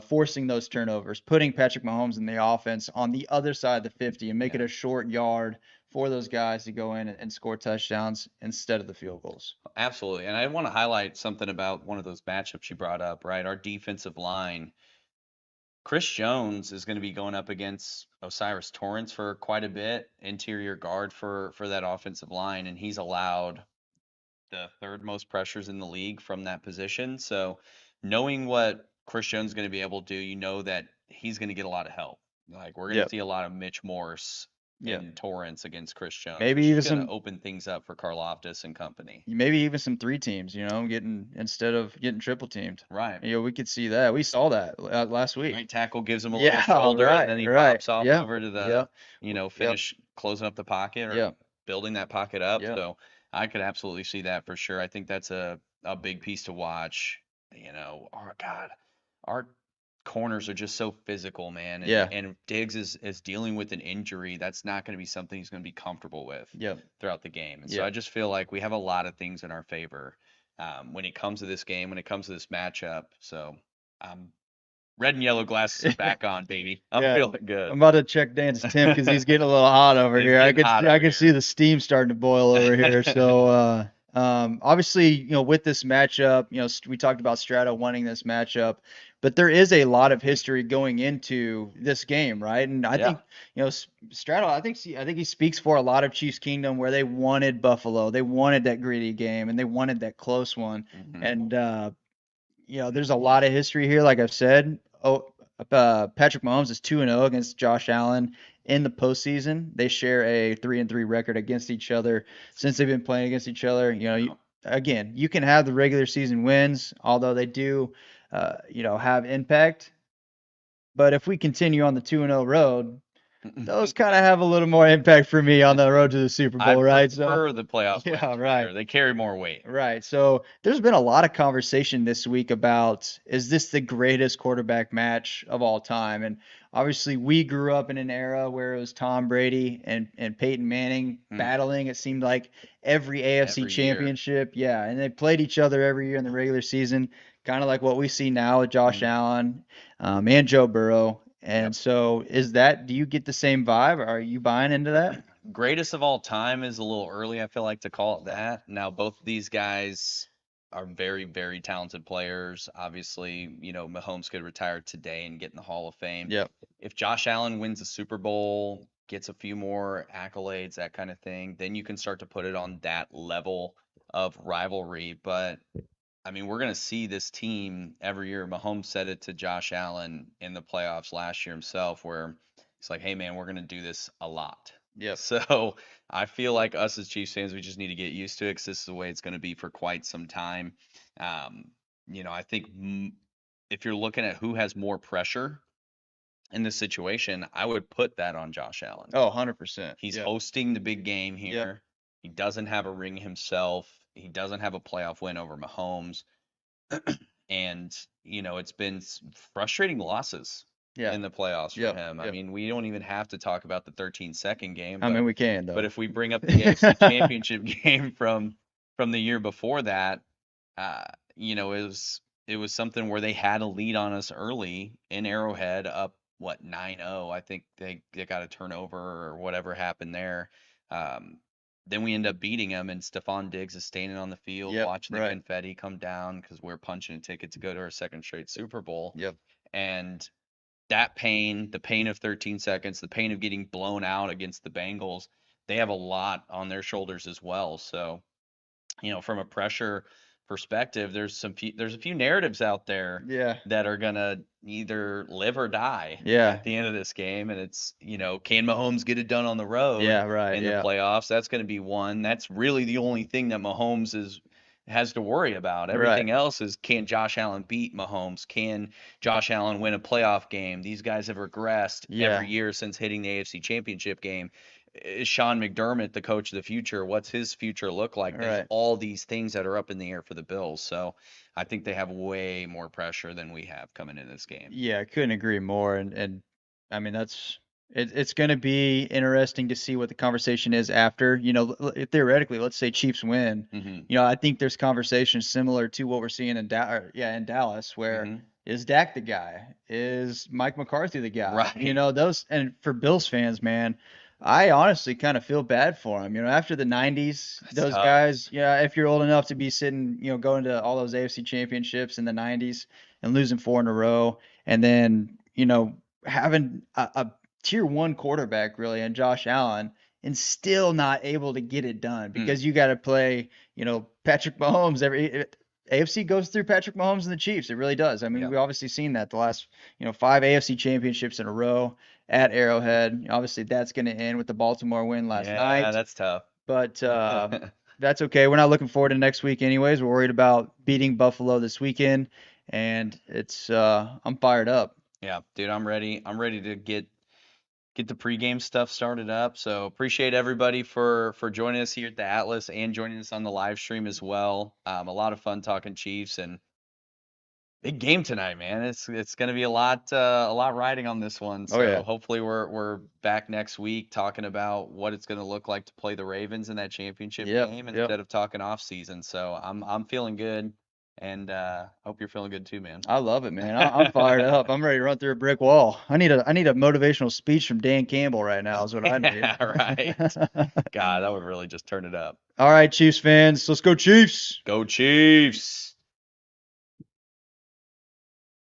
forcing those turnovers, putting Patrick Mahomes in the offense on the other side of the 50 and make it yeah. a short yard for those guys to go in and score touchdowns instead of the field goals. Absolutely. And I want to highlight something about one of those matchups you brought up, right? Our defensive line. Chris Jones is going to be going up against Osiris Torrance for quite a bit, interior guard for that offensive line, and he's allowed the 3rd most pressures in the league from that position. So knowing what Chris Jones is going to be able to do, that he's going to get a lot of help. Like we're going to Yep. see a lot of Mitch Morse Yep. and Torrance against Chris Jones, Maybe which is even going to some open things up for Karloftis and company. maybe even some 3 teams, getting instead of getting triple teamed. Right. We could see that. We saw that last week. Right tackle gives him a little Yeah, shoulder, and right, then he right. pops off Yep. over to the, Yep. Yep. finish closing up the pocket or Yep. building that pocket up. Yep. So I could absolutely see that for sure. I think that's a big piece to watch. Oh God, our corners are just so physical, man. And Yeah. and if Diggs is dealing with an injury, that's not going to be something he's going to be comfortable with Yep. throughout the game. And so I Yep. just feel like we have a lot of things in our favor when it comes to this game, when it comes to this matchup. So I'm Red and yellow glasses are back on, baby. I'm Yeah. feeling good. I'm about to check Dan's temp because he's getting a little hot over It's here. I getting could hot I over can see here. the steam starting to boil over here. So obviously, with this matchup, we talked about Strata wanting this matchup, but there is a lot of history going into this game, right? And I Yeah. think, Strata, I think he speaks for a lot of Chiefs Kingdom where they wanted Buffalo, they wanted that gritty game, and they wanted that close one. Mhm. And there's a lot of history here, like I've said. Patrick Mahomes is 2-0 against Josh Allen in the postseason. They share a 3-3 record against each other since they've been playing against each other. Again, you can have the regular season wins, although they do, have impact. But if we continue on the 2-0 road, those kind of have a little more impact for me on the road to the Super I Bowl, right? So, prefer the playoff wins yeah, for right. sure. They carry more weight. Right. So there's been a lot of conversation this week about, is this the greatest quarterback match of all time? And obviously we grew up in an era where it was Tom Brady and Peyton Manning battling. It seemed like every AFC Every year. championship. Yeah. And they played each other every year in the regular season, kind of like what we see now with Josh Allen and Joe Burrow. And so do you get the same vibe? Are you buying into that? Greatest of all time is a little early, I feel like, to call it that. Now, both of these guys are very, very talented players. Obviously, Mahomes could retire today and get in the Hall of Fame. Yep. If Josh Allen wins the Super Bowl, gets a few more accolades, that kind of thing, then you can start to put it on that level of rivalry. But I mean, we're going to see this team every year. Mahomes said it to Josh Allen in the playoffs last year himself, where it's like, hey, man, we're going to do this a lot. Yep. So I feel like us as Chiefs fans, we just need to get used to it because this is the way it's going to be for quite some time. I think if you're looking at who has more pressure in this situation, I would put that on Josh Allen. Oh, 100%. He's Yep. hosting the big game Yep. here. He doesn't have a ring himself. He doesn't have a playoff win over Mahomes. And, it's been frustrating losses Yeah. in the playoffs for Yep. him. I Yep. mean, we don't even have to talk about the 13-second game, I but mean, we can though. if we bring up the AFC Championship game from the year before that, it was something where they had a lead on us early in Arrowhead, up 9-0. I think they got a turnover or whatever happened there. Then we end up beating them, and Stephon Diggs is standing on the field Yep, watching the right. confetti come down because we're punching a ticket to go to our second straight Super Bowl. Yep. And that pain, the pain of 13 seconds, the pain of getting blown out against the Bengals, they have a lot on their shoulders as well. So, from a pressure perspective, there's a few narratives out there Yeah. that are gonna either live or die Yeah. at the end of this game. And it's, can Mahomes get it done on the road Yeah, right. in the Yeah. playoffs? That's gonna be one. That's really the only thing that Mahomes has to worry about. Right. Everything else is, can Josh Allen beat Mahomes? Can Josh Allen win a playoff game? These guys have regressed Yeah. every year since hitting the AFC Championship game. Is Sean McDermott the coach of the future? What's his future look like? There's Right. all these things that are up in the air for the Bills. So I think they have way more pressure than we have coming in this game. Yeah, I couldn't agree more. And I mean, it's going to be interesting to see what the conversation is after. Theoretically, let's say Chiefs win. Mm-hmm. I think there's conversations similar to what we're seeing in Dallas, where is Dak the guy? Is Mike McCarthy the guy? Right. Those, and for Bills fans, man, I honestly kind of feel bad for them. After the 90s, That's those tough. guys, if you're old enough to be sitting, going to all those AFC championships in the 90s and losing 4 in a row, and then, having a tier 1 quarterback really and Josh Allen and still not able to get it done because you got to play, Patrick Mahomes AFC goes through Patrick Mahomes and the Chiefs. It really does. I mean, we've obviously seen that the last, 5 AFC championships in a row at Arrowhead. Obviously, that's going to end with the Baltimore win last night. Yeah, that's tough. But that's okay. We're not looking forward to next week anyways. We're worried about beating Buffalo this weekend, and I'm fired up. Yeah, dude, I'm ready. I'm ready to get the pregame stuff started up. So appreciate everybody for joining us here at the Atlas and joining us on the live stream as well. A lot of fun talking Chiefs, and big game tonight, man. It's going to be a lot riding on this one. So yeah. hopefully we're back next week talking about what it's going to look like to play the Ravens in that championship game instead of talking off season. So I'm feeling good. And hope you're feeling good too, man. I love it, man. I'm fired up. I'm ready to run through a brick wall. I need a motivational speech from Dan Campbell right now is what I need. Yeah, right. God, that would really just turn it up. All right, Chiefs fans. Let's go Chiefs. Go Chiefs.